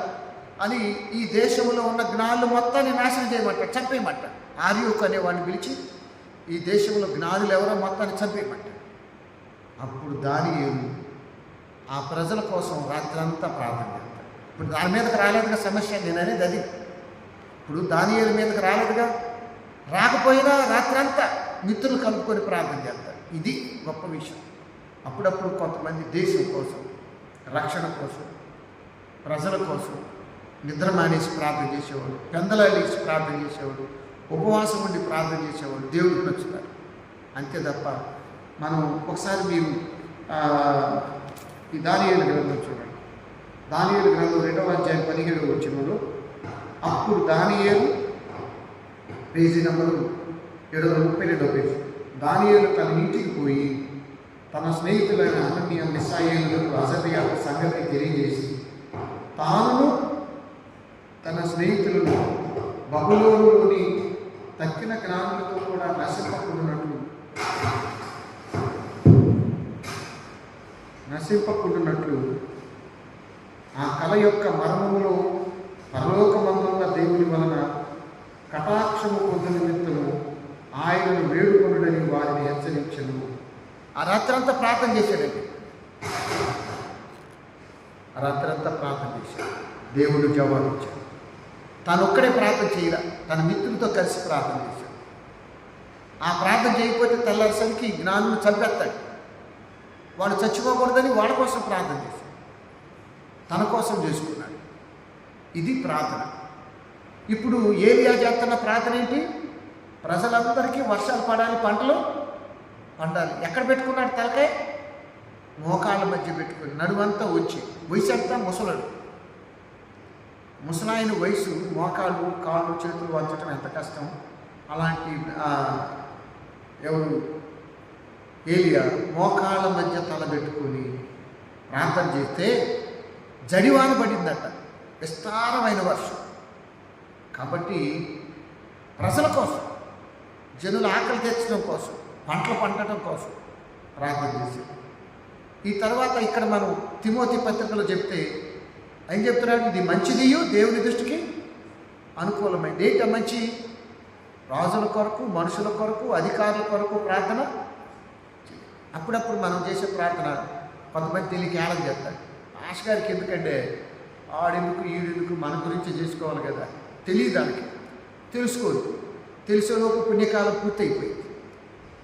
అని ఈ దేశంలో ఉన్న జ్ఞానులు మొత్తాన్ని నాశనం చేయమంటాడు, చంపేయమంటాడు. ఆర్యూక్ అనేవాడిని పిలిచి ఈ దేశంలో జ్ఞానులు ఎవరో మొత్తాన్ని చంపేయమంటాడు. అప్పుడు దానియేలు ఆ ప్రజల కోసం రాత్రంతా ప్రార్థన చేస్తాడు. ఇప్పుడు దాని మీదకి రాలేదుగా సమస్య, నేను అనేది అది. ఇప్పుడు దానియేలు మీదకి రాలేదుగా, రాకపోయినా రాత్రంతా మిత్రులు కలుపుకొని ప్రార్థన చేస్తాడు. ఇది గొప్ప విషయం. అప్పుడప్పుడు కొంతమంది దేశం కోసం, రక్షణ కోసం, ప్రజల కోసం నిద్ర మానేసి ప్రార్థన చేసేవాడు, పెందలాలేసి ప్రార్థన చేసేవాడు, ఉపవాసం ఉండి ప్రార్థన చేసేవాడు దేవుడికి నచ్చుతారు. అంతే తప్ప మనం ఒకసారి మీరు ఈ దానియేలు గ్రంథం చూడండి. దానియేలు గ్రంథం 2వ అధ్యాయం 17వ వచనంలో, అప్పుడు దానియేలు, పేజీ నంబరు 732వ పేజీ, దానియేలు తన ఇంటికి పోయి తన స్నేహితులైన హనన్య, మిషాయేలులకు, అజర్యాకు సంగతి తెలియజేసి తాను తన స్నేహితులను బబులోనులోని తక్కిన జ్ఞానులతో కూడా నశింపకూడనట్లు నశింపకుండునట్లు ఆ కళ యొక్క మర్మములో పరలోకమందున్న దేవుని వలన కటాక్షము పొందు నిమిత్తము ఆయనను వేడుకొనుడని వారిని హెచ్చరించను. ఆ రాత్రంతా ప్రార్థన చేశాడండి. ఆ రాత్రంతా ప్రార్థన చేశాడు. దేవుడు జవాబిచ్చాడు. తాను ఒక్కడే ప్రార్థన చేయరా, తన మిత్రులతో కలిసి ప్రార్థన చేశాడు. ఆ ప్రార్థన చేయకపోతే తెల్లారిసరికి జ్ఞానులు చంపేస్తాడు. వాడు చచ్చిపోకూడదని వాళ్ళ కోసం ప్రార్థన చేశాడు, తన కోసం చేసుకున్నాడు. ఇది ప్రార్థన. ఇప్పుడు ఏలియా చేస్తున్న ప్రార్థన ఏంటి? ప్రజలందరికీ వర్షాలు పడాలి, పంటలు పండాలి. ఎక్కడ పెట్టుకున్నాడు తలకాయ? మోకాళ్ళ మధ్య పెట్టుకుని నడువంతా వచ్చి, వయసు అంతా ముసలాడు. ముసలాయన వయసు, మోకాళ్ళు కాళ్ళు చేతులు వంచడం ఎంత కష్టం. అలాంటి ఎవరు ఏలియా మోకాళ్ళ మధ్య తల పెట్టుకొని ప్రార్థన చేస్తే జడివాన పడిందట, విస్తారమైన వర్షం. కాబట్టి ప్రజల కోసం, జనుల ఆకలి తెచ్చడం కోసం, పంటలు పండటం కోసం ప్రార్థన చేశాడు. ఈ తర్వాత ఇక్కడ మనం తిమోతి పత్రికలో చెప్తే ఏం చెప్తున్నాడు? ఇది మంచిదియు దేవుని దృష్టికి అనుకూలమైంది. ఏంట మంచి? రాజుల కొరకు, మనుషుల కొరకు, అధికారుల కొరకు ప్రార్థన. అప్పుడప్పుడు మనం చేసే ప్రార్థన కొంతమంది తెలియక ఏళం చేస్తాడు. ఆశ గారికి ఎందుకంటే ఆడెందుకు ఈడెందుకు, మన గురించి చేసుకోవాలి కదా. తెలియదు, దానికి తెలుసుకోదు. తెలిసేలోపు పుణ్యకాలం పూర్తయిపోయింది.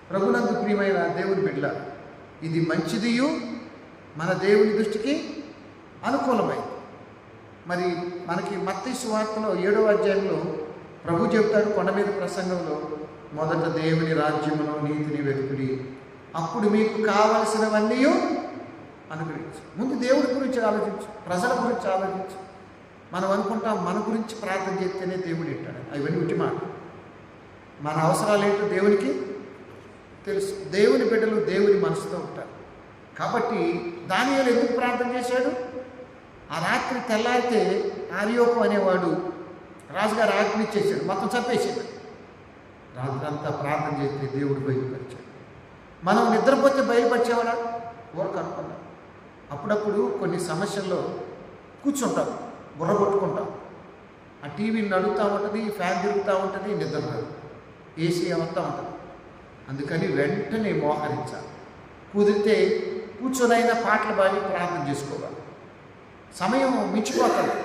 ప్రభునందు ప్రియమైన దేవుని బిడ్డల, ఇది మంచిదియు మన దేవుని దృష్టికి అనుకూలమైంది. మరి మనకి మత్తయి సువార్తలో 7వ అధ్యాయంలో ప్రభు చెప్తాడు కొండ మీద ప్రసంగంలో, మొదట దేవుని రాజ్యమును నీతిని వెతుకుడి, అప్పుడు మీకు కావలసినవన్నీ అనుగ్రహించు. ముందు దేవుడి గురించి ఆలోచించు, ప్రజల గురించి ఆలోచించు. మనం అనుకుంటాం మన గురించి ప్రార్థన చేస్తేనే దేవుడు ఇట్టాడు. అవన్నీ ఉట్టి మాట. మన అవసరాలు ఏంటో దేవునికి తెలుసు. దేవుని బిడ్డలు దేవుని మనసుతో ఉంటారు. కాబట్టి దానియేలు ఎందుకు ప్రార్థన చేశాడు? ఆ రాత్రి తెల్లారితే ఆర్యోకు అనేవాడు రాజుగారు ఆజ్ఞ ఇచ్చేసాడు, మొత్తం చంపేసాడు. రాత్రంతా ప్రార్థన చేస్తే దేవుడు బయలుపరిచాడు. మనం నిద్రపోతే బయలుపరిచేవాడా? ఊరకు అనుకున్నాం. అప్పుడప్పుడు కొన్ని సమస్యల్లో కూర్చుంటాం, బుర్ర కొట్టుకుంటాం. ఆ టీవీని నడుస్తూ ఉంటుంది, ఫ్యాన్ తిరుగుతూ ఉంటుంది, నిద్ర రాదు, ఏసీ అవుతూ ఉంటుంది. అందుకని వెంటనే మోహరించాలి. కుదిరితే కూర్చొనైనా పాటలు పాడి ప్రార్థన చేసుకోవాలి. సమయం మించిపోతుంది.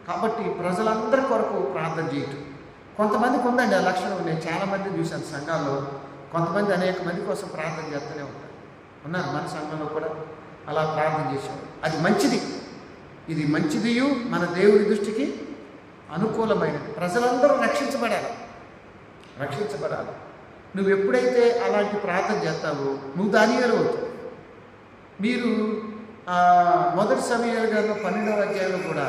కాబట్టి ప్రజలందరి కొరకు ప్రార్థన చేయటం. కొంతమందికి ఉందండి ఆ లక్షణం. నేను చాలామంది చూశాను సంఘాల్లో. కొంతమంది అనేక మంది కోసం ప్రార్థన చేస్తూనే ఉంటారు. ఉన్నారు మన సంఘంలో కూడా అలా ప్రార్థన చేసేవారు. అది మంచిది. ఇది మంచిదియు మన దేవుడి దృష్టికి అనుకూలమైనది. ప్రజలందరూ రక్షించబడాలి. నువ్వు ఎప్పుడైతే అలాంటి ప్రార్థన చేస్తావో నువ్వు దానియేలు అవుతావు. మీరు మొదటి సమూయేలు గ్రంథం 12వ అధ్యాయంలో కూడా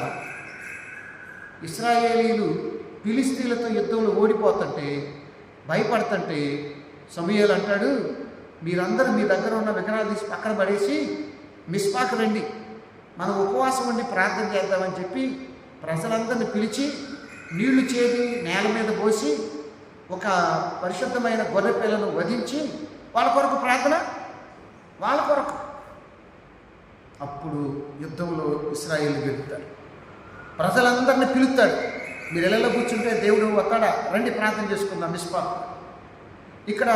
ఇశ్రాయేలీలు ఫిలిస్తీన్లతో యుద్ధంలో ఓడిపోతుంటే, భయపడుతుంటే సమూయేలు అంటాడు, మీరందరూ మీ దగ్గర ఉన్న విగ్రహాలు తీసి పక్కన పడేసి మిస్పాకు రండి, మనం ఉపవాసం ఉండి ప్రార్థన చేద్దామని చెప్పి ప్రజలందరినీ పిలిచి నీళ్లు చేది నేల మీద పోసి ఒక పరిశుద్ధమైన గొర్రె పిల్లను వధించి వాళ్ళ కొరకు ప్రార్థన, వాళ్ళ కొరకు. అప్పుడు యుద్ధంలో ఇశ్రాయేలు గెలుపుతారు. ప్రజలందరినీ పిలుస్తాడు. మీరు ఇళ్ళలో కూర్చుంటే దేవుడు అక్కడ రండి ప్రార్థన చేసుకుందాం మిస్పా. ఇక్కడ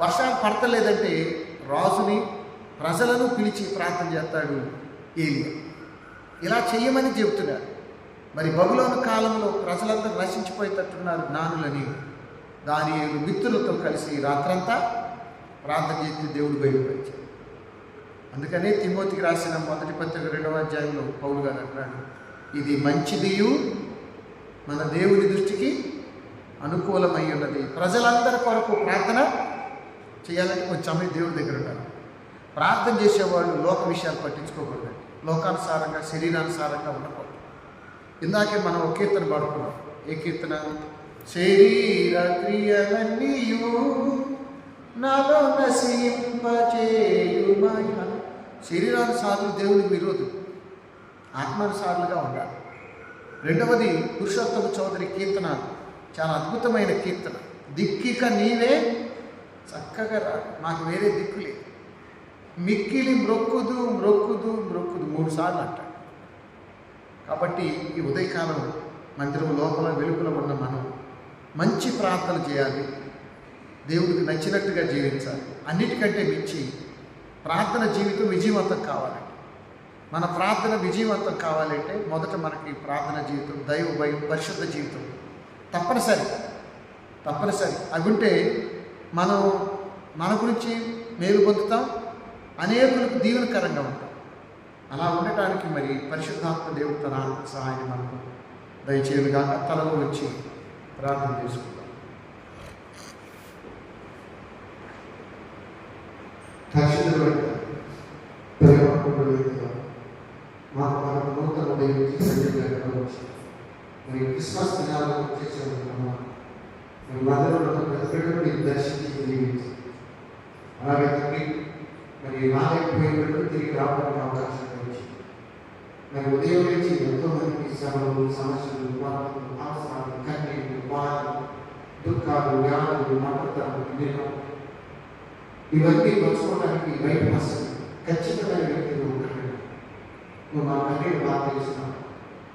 వర్షాలు పడతలేదంటే రాజుని ప్రజలను పిలిచి ప్రార్థన చేస్తాడు ఏలియా. ఇలా చెయ్యమని చెబుతున్నాడు. మరి బబులోను కాలంలో ప్రజలందరూ నశించిపోయేటట్టున్నారు జ్ఞానులని దానియేలు మిత్రులతో కలిసి రాత్రంతా ప్రార్థన చేసి దేవుడు బయలుపరిచాడు. అందుకనే తిమోతికి రాసిన మొదటి పత్రిక 2వ అధ్యాయంలో పౌలు గారు అంటున్నాడు, ఇది మంచిదియు మన దేవుని దృష్టికి అనుకూలమై ఉన్నది. ప్రజలందరి కొరకు ప్రార్థన చేయాలంటే కొంచెం సమయం దేవుడి దగ్గర ఉండాలి. ప్రార్థన చేసేవాళ్ళు లోక విషయాలు పట్టించుకోకూడదండి. లోకానుసారంగా శరీరానుసారంగా ఉండకూడదు. ఇందాకే మనం ఒక కీర్తన పాడుకున్నాం. ఏ కీర్తన? శరీర క్రియలన్నీయు నాలో నశింపచేయుమయ. శరీరానుసారులు దేవునికి విరోధులు, ఆత్మానుసారులుగా ఉండాలి. రెండవది పురుషోత్తమ చౌదరి కీర్తన, చాలా అద్భుతమైన కీర్తన. దిక్కిక నీవే చక్కగా రా, మాకు వేరే దిక్కు లేదు. మిక్కిలి మ్రొక్కుదు మ్రొక్కుదు మ్రొక్కుదు 3 సార్లు అంటాడు. కాబట్టి ఈ ఉదయకాలం మందిరం లోపల వెలుపల ఉన్న మనం మంచి ప్రార్థన చేయాలి, దేవుడికి నచ్చినట్టుగా జీవించాలి. అన్నిటికంటే మించి ప్రార్థన జీవితం విజయవంతం కావాలంటే, మన ప్రార్థన విజయవంతం కావాలంటే మొదట మనకి ప్రార్థన జీవితం, దైవ భయం, పరిశుద్ధ జీవితం తప్పనిసరి. అవి ఉంటే మనం మన గురించి మేలు పొందుతాం, అనేకులకు దీవెనకరంగా ఉంటాం. అలా ఉండటానికి మరి పరిశుద్ధాత్మ దేవుడు తన సహాయం మనకు దయచేయుగాక. తలలో వచ్చి ప్రార్థన చేసుకుంటాం. మాకు మనకు నూతన ఉదయించి సంజీవించి మరి క్రిస్మస్ దినాల్లో చేసేస్తున్నాం. మరి మధ్యలో ప్రతి దర్శించి జీవించి అలాగే తండ్రి మరి రాలేకపోయినట్టు తిరిగి రావడానికి అవకాశం ఇచ్చి మరి ఉదయం నుంచి ఎంతో మందికి శ్రమలు, సమస్యలు, అవసరాలు, కన్నీళ్ళు, బాధలు, దుఃఖాలు, వ్యాధులు, నమ్మకాలు, ఇవన్నీ పంచుకోవడానికి బయట వస్తుంది. ఖచ్చితమైన వ్యక్తులు ఉంటారు. నువ్వు మా కన్నీళ్ళు బాగా తెలిసినావు,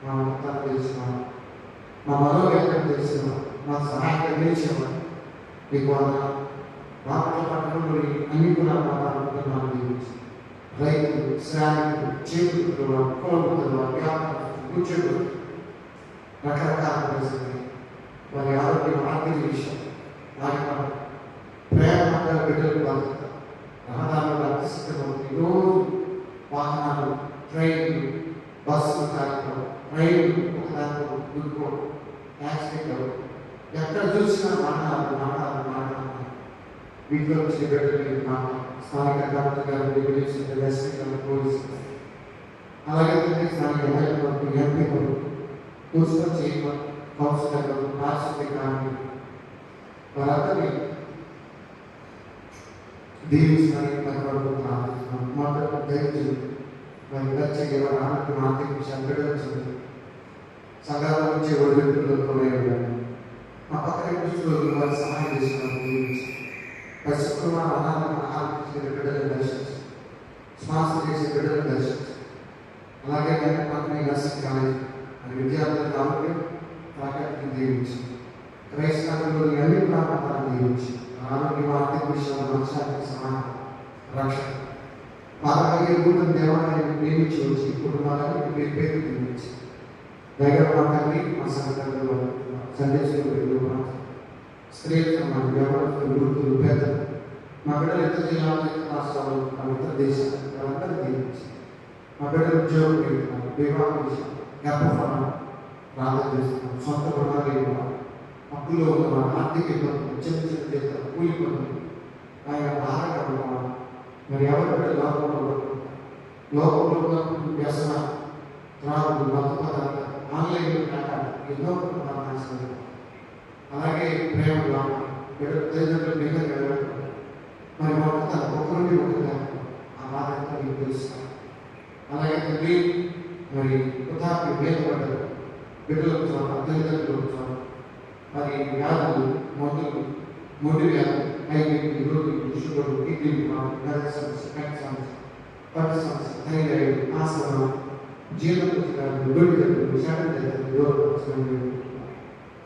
మా మొత్తాలు తెలిసినావు, మా మనోవేదన తెలిసినావు, మా సహాయం తెలిసేవాడు. మీకు వాటి పట్టణంలోని అన్ని కులాలను దీవించి రైతులు, శ్రామికులు, చేతులు, కులములు, వ్యాపారులు, ఉద్యోగులు, రకరకాల పరిస్థితులు, వారి ఆరోగ్యం, ఆర్థిక విషయం, వారి ప్రయాణ బిడ్డలు బాధ్యత, రహదారులు అతిశక్తి, రోజు వాహనాలు, ట్రైన్లు, బస్సులు కార్యక్రమం, రైళ్లు ఒకదానితో దుర్కోవడం, యాక్సిడెంట్లు, ఎక్కడ చూసినా మాట్లాడాలి. వీటిలో వచ్చిన బిడ్డలు స్థానిక కలెక్టర్ గారు, ఎస్పీ గారు, పోలీసులు, అలాగే స్థానిక ఎమ్మెల్యేలు, ఎంపీలు, మున్సిపల్ చైర్మన్, కౌన్సిలర్లు, రాష్ట్ర కార్మికులు, వారందరినీ దీవించడానికి పరిపడుతున్నాం. మాట్లాడుతూ దయచేసి మరి వచ్చి ఎవరు ఆరోగ్యం, ఆర్థిక విషయాలు బిడ్డలు సంఘాల నుంచి ఒడిదుడుకులతో మా పక్కన రోజులు వారి సహాయం చేస్తున్నారు. దీవించి పరిశుభ్రమైన అనాథలను ఆలోచించే బిడ్డలను దర్శించి, శ్వాస చేసే బిడ్డలను దర్శించి, అలాగే పక్కన నర్సింగ్ కాలేజ్ అని విద్యార్థులకు ఆరోగ్యం, ప్రాకృతిని దీవించి, క్రైస్తవులు అన్ని ప్రాంతాలను దీవించి, ఆరోగ్యం, ఆర్థిక విషయాలు, వంశానికి సమానం, రక్షణ పాలకయ్యే భూతం దేవాలయాన్ని ప్రేమించి వచ్చి కుటుంబాలను పేరు దీవించి, దగ్గర మా తల్లి, మా సంఘటనలు, సందేశాలు, స్త్రీలు, మా వ్యవహారాలు, వృద్ధులు, పేదలు, మా బిడ్డలు ఇతర జిల్లాలు, ఇతర రాష్ట్రాలు, ఇతర దేశాలు, వాళ్ళందరూ దీవించి, మా బిడ్డలు ఉద్యోగం పెడుతున్నాం, వివాహ విషయం, గర్భఫలం ప్రార్థన చేస్తున్నాం, సొంత రుణాలు ఇవ్వాలి, అప్పుల్లో ఉన్న ఆర్థిక ఇబ్బందులు, చిన్న చిన్న చేస్తారు, కూలిపోతుంది, ఆయన బాధగా ఉండాలి. మరి ఎవరి బిడ్డలు లోకంలో ఉన్నప్పుడు వ్యసన, త్రాగులు, మత పదార్థాలు, ఆన్లైన్లో కాకుండా ఎన్నో ప్రార్థన, అలాగే ప్రేమ బిడ్డలు తల్లిదండ్రులు మిగతా మరి ఒకరిని ఒకరు ఆ బాధ్యత మీకు తెలుస్తాను. అలాగే తండ్రి మరి వృద్ధాప్య భేదపడ్డారు, బిడ్డలకు చోట, తల్లిదండ్రులకు చోట, మరి వ్యాధులు, మొదలు, మొండి వ్యాధులు, ఐదు రోగులు, షుగర్, కిడ్నీ గర్భ సమస్య, కంటి సమస్య, పట్టు సమస్య, థైరాయిడ్, ఆస్తమా, జీర్ణకోశాలు, గుండెలు, శారీరక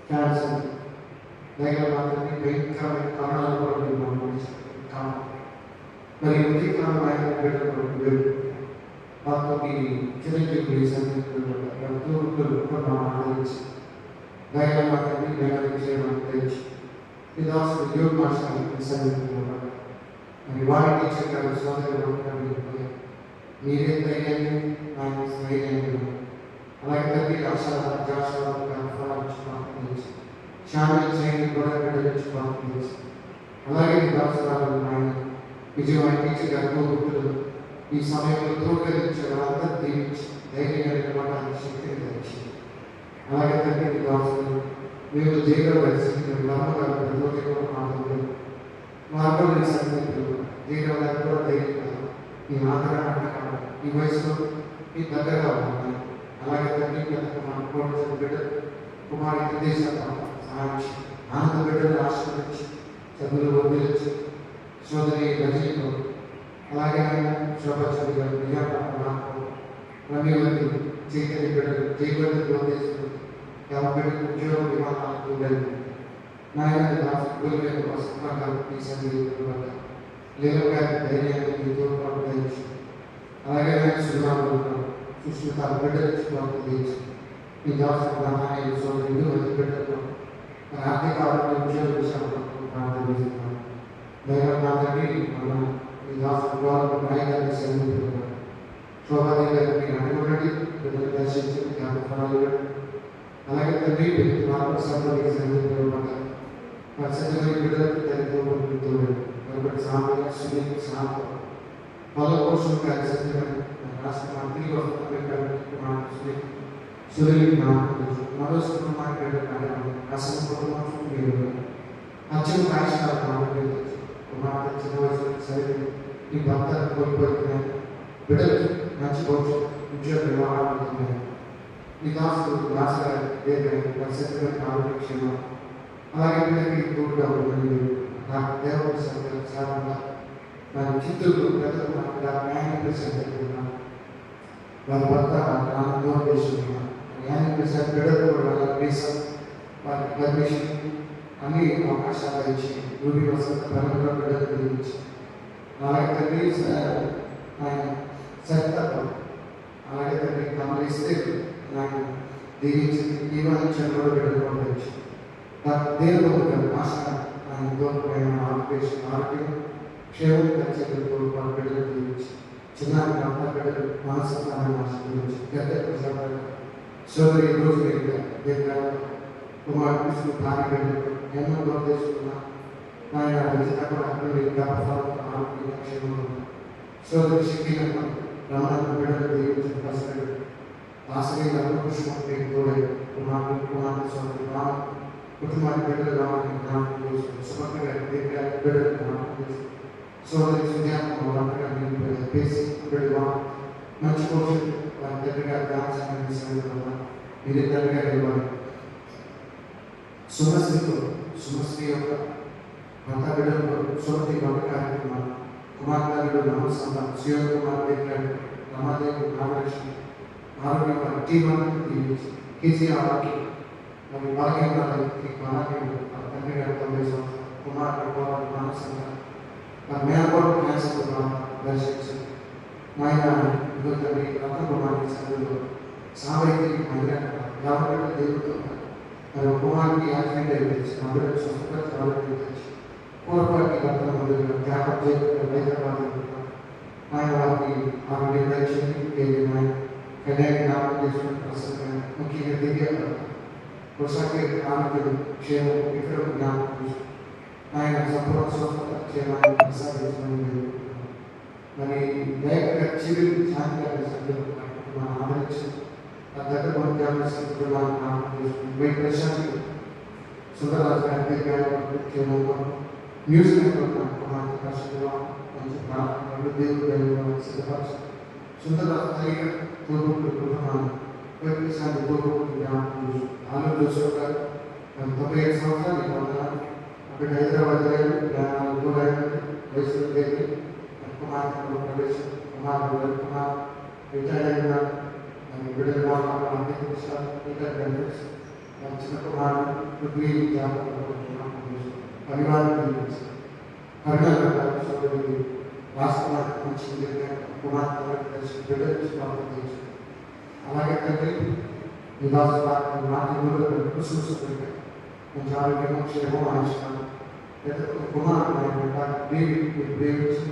క్యాన్సర్, దగ్గర మాత్రమే భయంకరమైన కారణాలు కూడా మరి ఉదయకాలమైన బిడ్డలు వారితో చిరంజీవులు సందర్భంలో ఆదరించి దయగా మాత్రమే చేయడం తెలిసి విదాసు ఉద్యోగ మాసాన్ని సందర్భంలో మరి వారి టీచర్ గారు సోదరులు మీరే ధైర్యాన్ని నాకు ధైర్యాన్ని అలాగే తండ్రి జాషాలు షామిల్ చేయని కూడా బిడ్డలించి పంపించి అలాగే అవసరాలు ఆయన విజయవాడ టీచర్ గారు గుర్తులు ఈ సమయంలో తోడుగలించే వాళ్ళందరూ దీవించి ధైర్యంగా నిలబడడానికి శక్తిని ధరించి అలాగే తండ్రి అవసరం మేము చేయగలిగిన నమ్మకాలు ప్రతి కూడా మాట్లాడుతుంది మార్గంలో సంగతులు చేయగల కూడా ధైర్యం ఈ ఆదరణ ఈ వయసులో ఈ దగ్గరగా ఉన్నాయి. అలాగే తండ్రి మన కోరిన బిడ్డ కుమారి దేశాలు ఆనంద బిడ్డలు ఆశ్రయించి చదువులు వదిలించి సోదరి రజనీతో అలాగే ఆయన శోభాచారి గారు నిజామాబాద్ రమ్యవతి చైతన్య బిడ్డలు జైవతి ఉద్దేశించి 50 బిడ్డలు ఉద్యోగ వివాహాలకు వెళ్ళి నాయన దాసులు వస్త్రాలు తీసుకుని లేవు గారి ధైర్యాన్ని తోడ్పాటు ధరించి అలాగే సుధాలు సుష్మిత బిడ్డలు తెచ్చి ఈ దాసు నాయన సోదరుడు మంచి బిడ్డలతో ఆర్థిక ఆరోగ్య ఉద్యోగ విషయంలో ప్రార్థన చేస్తున్నాను. దైవనాథని మనం ఈ దాసు నాయకుడిని సంధించుకున్నాం. శోభాది గారిని అనుకున్నది బిడ్డలు దర్శించి జ్ఞాపకాలు అలాగే తండ్రి మార్పు సంబంధించి సంధించబడ్డారు. సత్యమైన బిడ్డలకు తల్లితో కాబట్టి సామాన్య సునీతి సాంతం బలకోశం గారి సత్యమైన రాష్ట్ర మంత్రి సునీల్ మరో సుకుమార్ అసంపూర్ణ అత్యంత ఆశీర్వాదం కుమార్తె చిన్న వయసు సరే ఈ భర్త కోల్పోతున్న బిడ్డలు మంచి భవిష్యత్తు ఉద్యోగ వివాహాలు ఈ దాసులు దాసగా సత్యమైన ఆరోగ్య క్షేమం అలాగే పిల్లలకి తోడుగా ఉంటుంది. నాకు దేవుడి సేవగా నాకు చిత్తూరు ప్రజలు న్యాయం సందర్భంగా వారి భర్త ఆనందం చేస్తున్నాను. న్యాయం బిడ్డలు కూడా వీసా వారి పర్మిషన్ అన్ని అవకాశాలు ఇచ్చి రూపీ వసతి పరంగా బిడ్డలు గురించి అలాగే తండ్రి ఆయన సరితత్వం అలాగే తండ్రి గమనిస్తే నాకు దీవించి దీవాన్ని కూడా బిడ్డలు పంపించి దేవుడు ఆశ ఆయన దూరమైన ఆరోగ్యం క్షేమం ఖచ్చితంగా బిడ్డలు జీవించి చిన్నారి అంతా బిడ్డలు మానసికమైన ఆశీర్వదించి గత సోదరి రోజు కుమార్ కృష్ణ భార్య బిడ్డలు ఎన్నో దూరదేశుకున్న ఆయన ఆరోగ్య క్షేమంలో సోదరి శక్తి రమణ బిడ్డలు జీవించిన కష్టం ఆశ్రయ కృష్ణ తోడే కుమార్ సోదరి కుటుంబానికి బిడ్డలు రావాలని జ్ఞాపకం చేసుకుని సుభద్రగా బిడ్డలు జ్ఞాపకం చేసి సోదరి సుజాత పేసి బిడ్డలు మంచి భవిష్యత్తు వారి తండ్రిగా గ్రామ సంఘటన ఇది తండ్రిగా ఇవ్వాలి. సుమశ్రీ యొక్క భర్త బిడ్డలు సుమతి భర్త కార్యక్రమాలు కుమార్తెలు నమస్కారం శివ కుమార్ దగ్గర రమాదేవి నాగలక్ష్మి ఆరోగ్య టీం కేసీఆర్ మరి భాగ్యనాథి తండ్రి గారి 90 సంవత్సరాలు కుమార్ మానసంగా మేనకోట క్యాన్సర్ దర్శించి ఆయన తండ్రి రత్నకుమారి సభ్యులు సావైతి మహిళ 50 దేవుడితో మరి కుమార్కి యాక్సిడెంట్ అయిపోయింది. అందరూ స్వస్థత పూర్వపాటి రత్న మందులు జాగ్రత్త హైదరాబాద్ ఆయన వారికి ఆరోగ్య దర్శనం కళ్యాణ జ్ఞాపకం చేసుకుని ప్రస్తుతం ముఖ్యంగా దివ్య కొసాకి ఆరోగ్యం క్షేమం ఇక్కడ జ్ఞాపకం ఆయన సంపూర్ణ స్వస్థత క్షేమాన్ని ప్రసాదించడం మరి దయగా చివరి శాంతి సంఖ్యలు మనం ఆదరించి ఆ దగ్గర జ్ఞాపకం చేసుకుని ప్రశాంతి సుందరరాజు గారి క్షేమంలో న్యూజిలాండ్ కుమార్తె కష్టంగా మంచి ప్రార్థనలు దేవుడు సిద్ధపరచు సుందరరాజు తల్లిగా తోడుకుంటూ కుటుంబాన్ని ప్రతిసారి తోడుకుంటూ జ్ఞాపకం ఆలోచన 95 సంవత్సరాలు అక్కడ హైదరాబాద్ వయసు దగ్గర కుమార్తె ప్రవేశం కుమార్ రిటైర్ అయిన బిడ్డలు చిన్న కుమారుడు పృథ్వీ పరివారం కరుణాకర్ రాష్ట్ర కుమార్తె బిడ్డలు అలాగే తండ్రి నివాస నాట్యంలో కృష్ణ మంచి ఆరోగ్యం క్షేమం ఆవిష్కారం కుమారుడు ప్రేమించి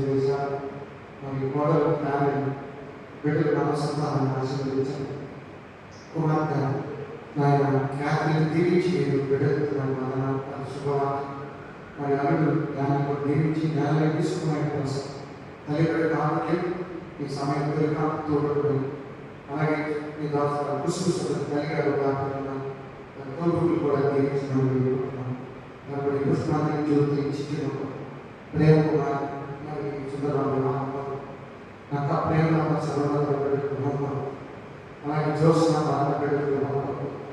దేశాలు మరియు కోడలు ఫ్యామిలీ బిడ్డలు నమస్కారాన్ని ఆశీర్వదించారు. కుమార్తె నాయన ఖ్యాతిని దీవించి బిడ్డలు శుభవార్త మరి అల్లుడు దాన్ని దీవించి జ్ఞానాన్ని తీసుకునే కోసం తల్లిదండ్రుల ఆరోగ్యం ఈ సమయం తోడుకుని అలాగే ఈ దాసు కృష్ణ తల్లిగారు తోడుకులు కూడా దీవించిన కాబట్టి కృష్ణాన్ని జ్యోతి ఇచ్చిన ప్రేమ కుమార్ మరి సుందరరావు నాకు ప్రేమ సర్వనాథ అలాగే జ్యోత్స్న బాధపెడుతూ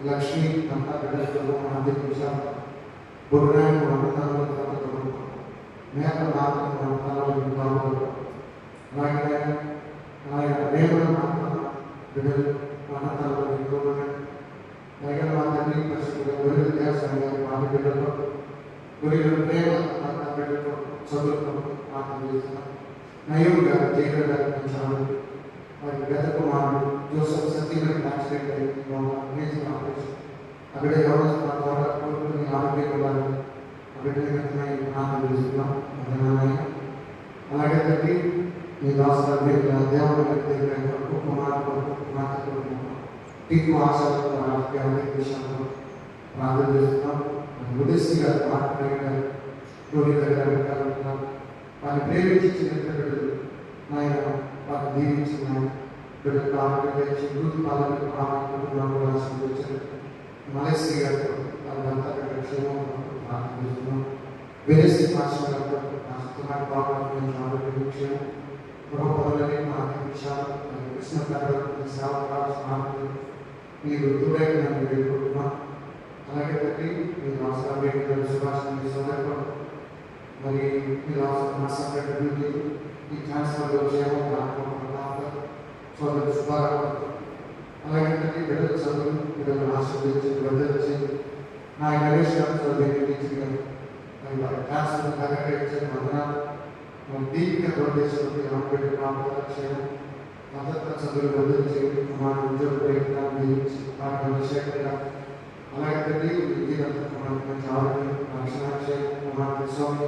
లక్ష్మి అంతా పెడుతూ ఆర్థిక విషయాలు బొగ్గురాయలు వంటకాలలో మేకల మార్గం మన తలలో బాగుంటుంది. అలాగే ఆయన దేవుడు మాత్రం బిడ్డలు మన తలలో ఇంకోటి అలాగే మా తండ్రి పరిస్థితులు గొర్రెల దేవస్థానం మా బిడ్డలు గొర్రెల ప్రేమ మా బిడ్డలు చదువుతాం ప్రార్థన చేస్తున్నాం. నయం గారు జైలు గారు పెంచాలి. వారి పెద్ద కుమారుడు జోసఫ్ సత్యగారికి యాక్సిడెంట్ అయింది. అమేజింగ్ ఆపరేషన్ అక్కడ ఎవరు ద్వారా కోరుకుని ఆరోగ్యం ఉండాలని బిడ్డలు ప్రార్థన చేస్తున్నాం. అలాగే తండ్రి మీ దాసుల దేవుడు కొడుకు కుమారుడు కుమార్తె టీకు ఆశలు విషయంలో ప్రార్థన చేస్తున్నాం. ఉదయశ్రీ గారు మాట్లాడిన రోహిత గారు వారిని ప్రేమించి చిన్నపిల్లలు ఆయన వారిని దీవించిన బిడ్డలు ఆరోగ్యం వృద్ధి పాలన వచ్చారు. మలేశ్రీ గారు వాళ్ళంతా క్షేమం ప్రార్థన చేస్తున్నాం. విదేశీ భాషలో కుమార్ బాబు ఆరోగ్య క్షేమం గృహపరులని మా విషయాలు కృష్ణ సేవ మీరు దూరంగా నన్ను వేడుకుంటున్నాం. అలాగే తండ్రి మీరు అవసరం సుభాష్ సోదరు మరి మీరు అవసరం మా సంఘటన ఈ ట్రాన్స్ఫర్ క్షేమం సోదరు శుభారావు అలాగే తండ్రి బిడ్డల చదువు బిడ్డలు ఆశీర్వదించి భద్రచి నా గణేష్ గారు చదువు ట్రాన్స్ఫర్ దగ్గర వందనాలు. దీపిక ప్రదేశంలో ఆంబేడ్ క్షేమం భద్రత చదువులు భద్రచి మా ఉద్యోగ ప్రయత్నాలు అభిషేకంగా అలాగే తండ్రి మంచి ఆరోగ్యం రక్షణాక్షయం కుమార్ స్వామి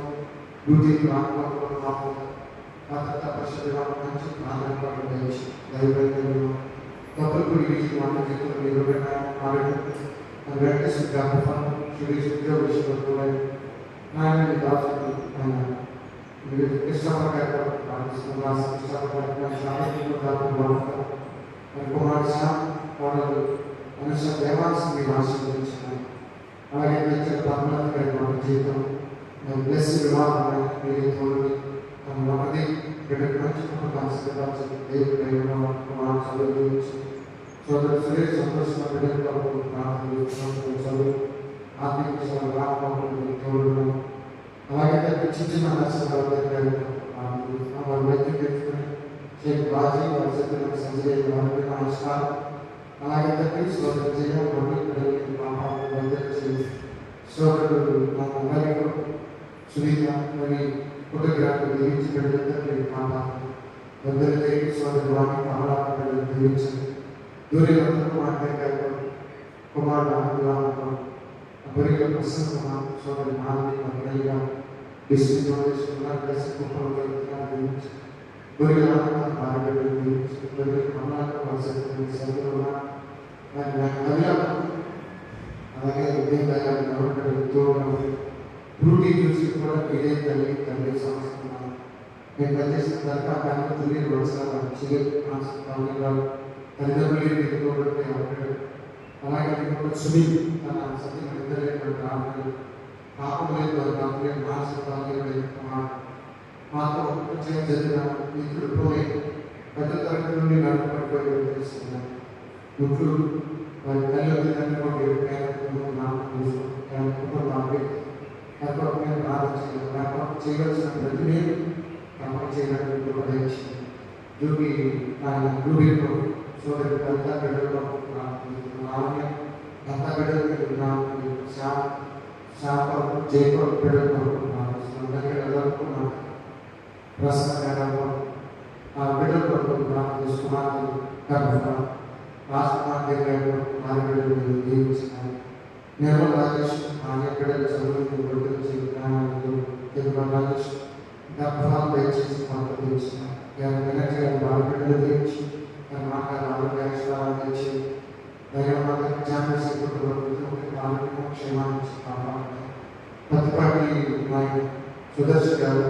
డ్యూటీ భద్రత పరిశుద్ధ మంచి ప్రాధాన్యత దైవంలో తప్పులు వీటి వంట చేతులు మీరు ఆరోగ్యం వెంకటేశ్వర ఉద్యోగ విషయంలో ఆయన దాసులు కృష్ణపడ్డ కుమార్ శ్యామ్ వాళ్ళు మనుష్య దేవాల్సి మీరు ఆశీర్వదించున్నాను. అలాగే తెచ్చిన పద్మనాథ జీవితం బ్లెస్ వివాహం మీరు తోడు ఒకటి బిడ్డకు మంచి కుటుంబాన్ని దేవుడు కుమార్ చదువు సోదరు సురేష్ సంతోషంగా బిడ్డలకు ప్రార్థన చదువు ఆర్థిక విషయాలు రాకపోవడం తోడు అలాగే చిన్న చిన్న నర్సులు వారు వైద్యం తెచ్చుకుని షేక్ బాజీ వారి సభ్యులకు సంజయ్ వారికి నమస్కారం. అలాగే తండ్రి సోదరు జయం వైద్యం సోదరుడు మా మొబైల్ సునీత మరి ఫోటోగ్రాఫర్ దీవించి పెద్దలు వద్దరు చేయి సోదరు వాణి ఆహ్లాదలు దీవించండి. దూరంతో మాట్లాడే కుమారుడు బరిగా ప్రసన్న కుమార్ సోదరు మాధవి మహిళగా డిస్ట్రిక్ట్ నోటీస్ కలిసి కుప్పలు బరిగా అలాగే బ్రూటీ చూసి కూడా ఇదే తల్లి తండ్రి సమస్తున్నాను. నేను పనిచేసిన తర్వాత తల్లి వ్యవసాయం తల్లిదండ్రులు అలాగే సునీల్ తన సత్యం ఇద్దరు పాపం లేదు వారి మానసిక మాతో జరిగిన మిత్రుడు పోయి పెద్ద తరగతి నుండి నడుపడిపోయి తెలుస్తున్నాను. ముఖ్యులు వారి తల్లిదండ్రులు చేయవలసిన ప్రతినే తప్పక చేయడానికి ఉపదేశించింది. జూబీ ఆయన జూబీలో సోదరు భర్త బిడ్డలో ఆమె భర్త బిడ్డలు శాప జైప బిడ్డలు దగ్గర ప్రసన్న ఆ బిడ్డలు ప్రార్థిస్తున్నారు. రాష్ట్ర బిడ్డలు జీవించినారు. నిర్మల రాజేష్ ఆమె బిడ్డలు చదువులు గురించి తెలుగు రాజేష్ గర్భాలు దయచేసి పంపించిన బిడ్డలు తెచ్చి మాట్లాడాలి ఆరోగ్యాలు తెచ్చి ఆరోగ్యం క్షేమాన్ని ప్రతిపాటి సుదర్శన్ గారు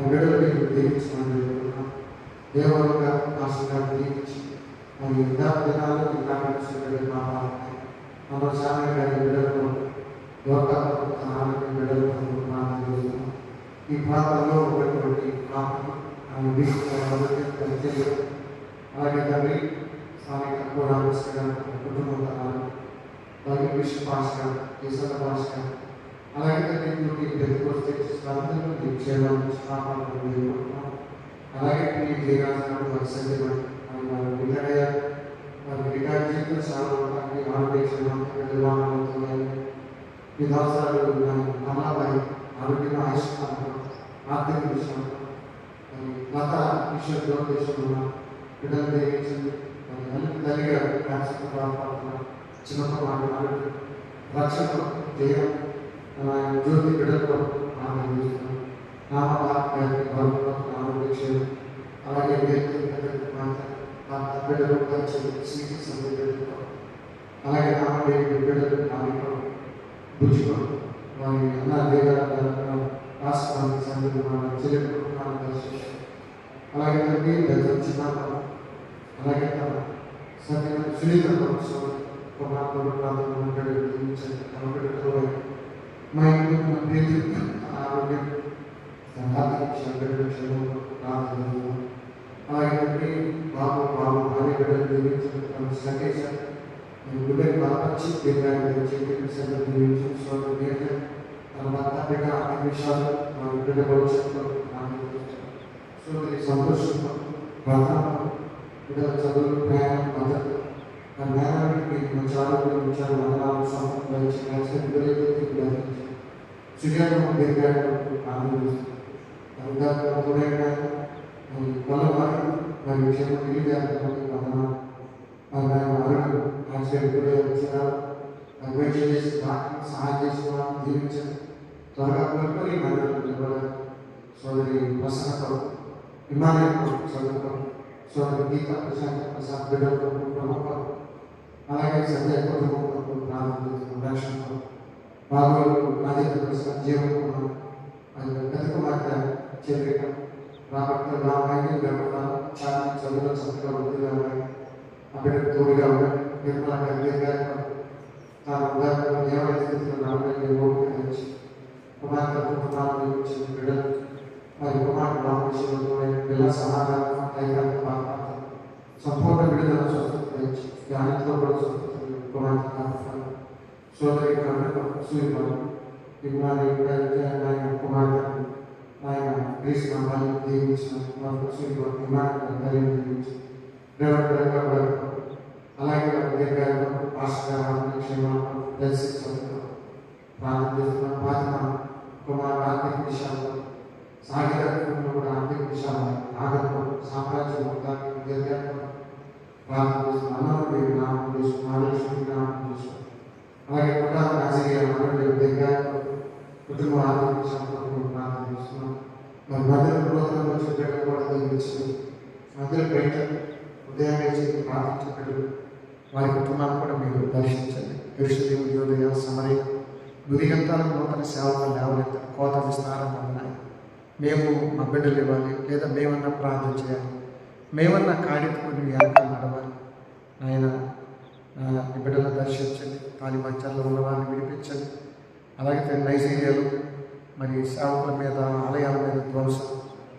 బిడ్డలు దీవించమని దేవాలుగా ఆశగా దీవించి మరి విద్యార్థి దినాలు మన శామయ్య గారి బిడ్డలు బిడ్డలు ఈ ప్రాంతంలో ఉన్నటువంటి అలాగే తండ్రి స్థానిక రామకృష్ణ గారు కుటుంబం అలాగే విష్ణు భాష కేశవ భాష అలాగే తండ్రి డెలివరీ స్పందనలు మీ క్షేమాన్ని కాపాడుకుంటూ అలాగే మీ జీవితాలను వరుసగా వారి రిటైర్ జీవితం సాగడానికి ఆరోగ్యం ఈ దోషాలు అమ్మాయి ఆరోగ్యం ఆయుష్మాన్ ఆర్థిక విషయంలో మత విషయంలో దేశంలో బిడ్డలు దేవించండి అన్ని తల్లిగా క్యాన్సర్ బాధపడుతున్న చిన్నప్పుడు రక్షణ జయం జ్యోతి బిడ్డలతో ఆనందిస్తున్నాం ఆరోగ్య అలాగే బిడ్డలు అలాగే బిడ్డలు నాలుగు బుజ్జికోడు వారి అన్న దేవ రాష్ట్రానికి సంబంధించిన చెల్లెలు అలాగే చిన్న అలాగే సత్యం సునీత మా ఇంట్లో ఆరోగ్యం అలాగే బాబు భార్య బిడ్డలు దీవించారు సంకేశారు గుడ్డని బలపరిచి తర్వాత బిడ్డ అన్ని విషయాలు మన బిడ్డ భవిష్యత్తులో సంతోషంతో ప్రార్థనలో బిడ్డల చదువులు ప్రయాణం మద్దతు ఆ జ్ఞానానికి మీకు మంచి ఆరోగ్యం ఇచ్చారు వందనాలు సంబంధించి సూర్యాగ్రహం దీర్ఘాలు ఆనందిస్తారు వల్ల మరియు క్షేమ తెలియజేయాలి వందనాలు అరుణులు చేసి సహాయం చేసుకోవడం జీవించండి త్వరగా కోరుకొని మండలి సోదరి ప్రసన్నతో విమానంతో చదువుకో సోదరి గీత ప్రశాంత ప్రసాద్ బిడ్డలతో ప్రముఖ అలాగే సంజయ్ కుటుంబంతో ప్రారంభించిన రక్షణతో బాబు రాజేంద్ర ప్రసాద్ జీవకుమార్ మరియు పెద్ద కుమార్తె చంద్రిక రాబర్ట్ రామాయణ గర్భకాలం చాలా చదువులో చక్కగా వృద్ధిగా ఉన్నాయి ఆ బిడ్డకు తోడుగా ఉన్నాయి నిర్మల గారి తాను ఉదాహరణ దేవాలయ స్థితిలో నడవడానికి ఓపిక తెచ్చి కుమార్తె కుటుంబాలను ఇచ్చిన బిడ్డలు మరి కుమార్తె రామకృష్ణులతో పిల్లల సమాధానం ఐక్యత బాధపడతారు సంపూర్ణ విడుదల స్వస్థత తెచ్చి జ్ఞానంతో కూడా స్వస్థత కుమార్తె కాపాడారు సోదరి సూర్యబాబు ఆయన కుమార్తె ఆయన గ్రీస్ నమ్మాలి దీవించిన సూర్యబాబు విమానం ధైర్యం దీవించి అలాగే కుమార్ ఆర్థిక విషయాల్లో సాగిరంగంలో కూడా ఆర్థిక విషయాలు ఆగంలో సామ్రాజ్యం మొత్తానికి అలాగే కుటుంబ రాజకీయ కుటుంబ ఆర్థిక విషయాల్లో ప్రారంభిస్తున్నాం మరి మధ్యలో నూతన వచ్చే కూడా దీవించి మధ్యలో బయట ఉదయం చేసి ప్రార్థించబడి వారి కుటుంబాన్ని కూడా మీరు దర్శించండి యెరూషలేము యోదయ సమరయ గుదిగంతాలకు నూతన సేవలు లేవలేదు కోత విస్తారం ఉన్నాయి మేము మా బిడ్డలు ఇవ్వాలి లేదా మేమన్నా ప్రార్థన చేయాలి మేమన్నా కాడెత్తుకుని వెనకాల నడవాలి ఆయన ఈ బిడ్డలను దర్శించండి తాలిమచ్చల్లో ఉన్న వారిని విడిపించండి అలాగే నైజీరియాలో మరి సేవకుల మీద ఆలయాల మీద ధ్వంసం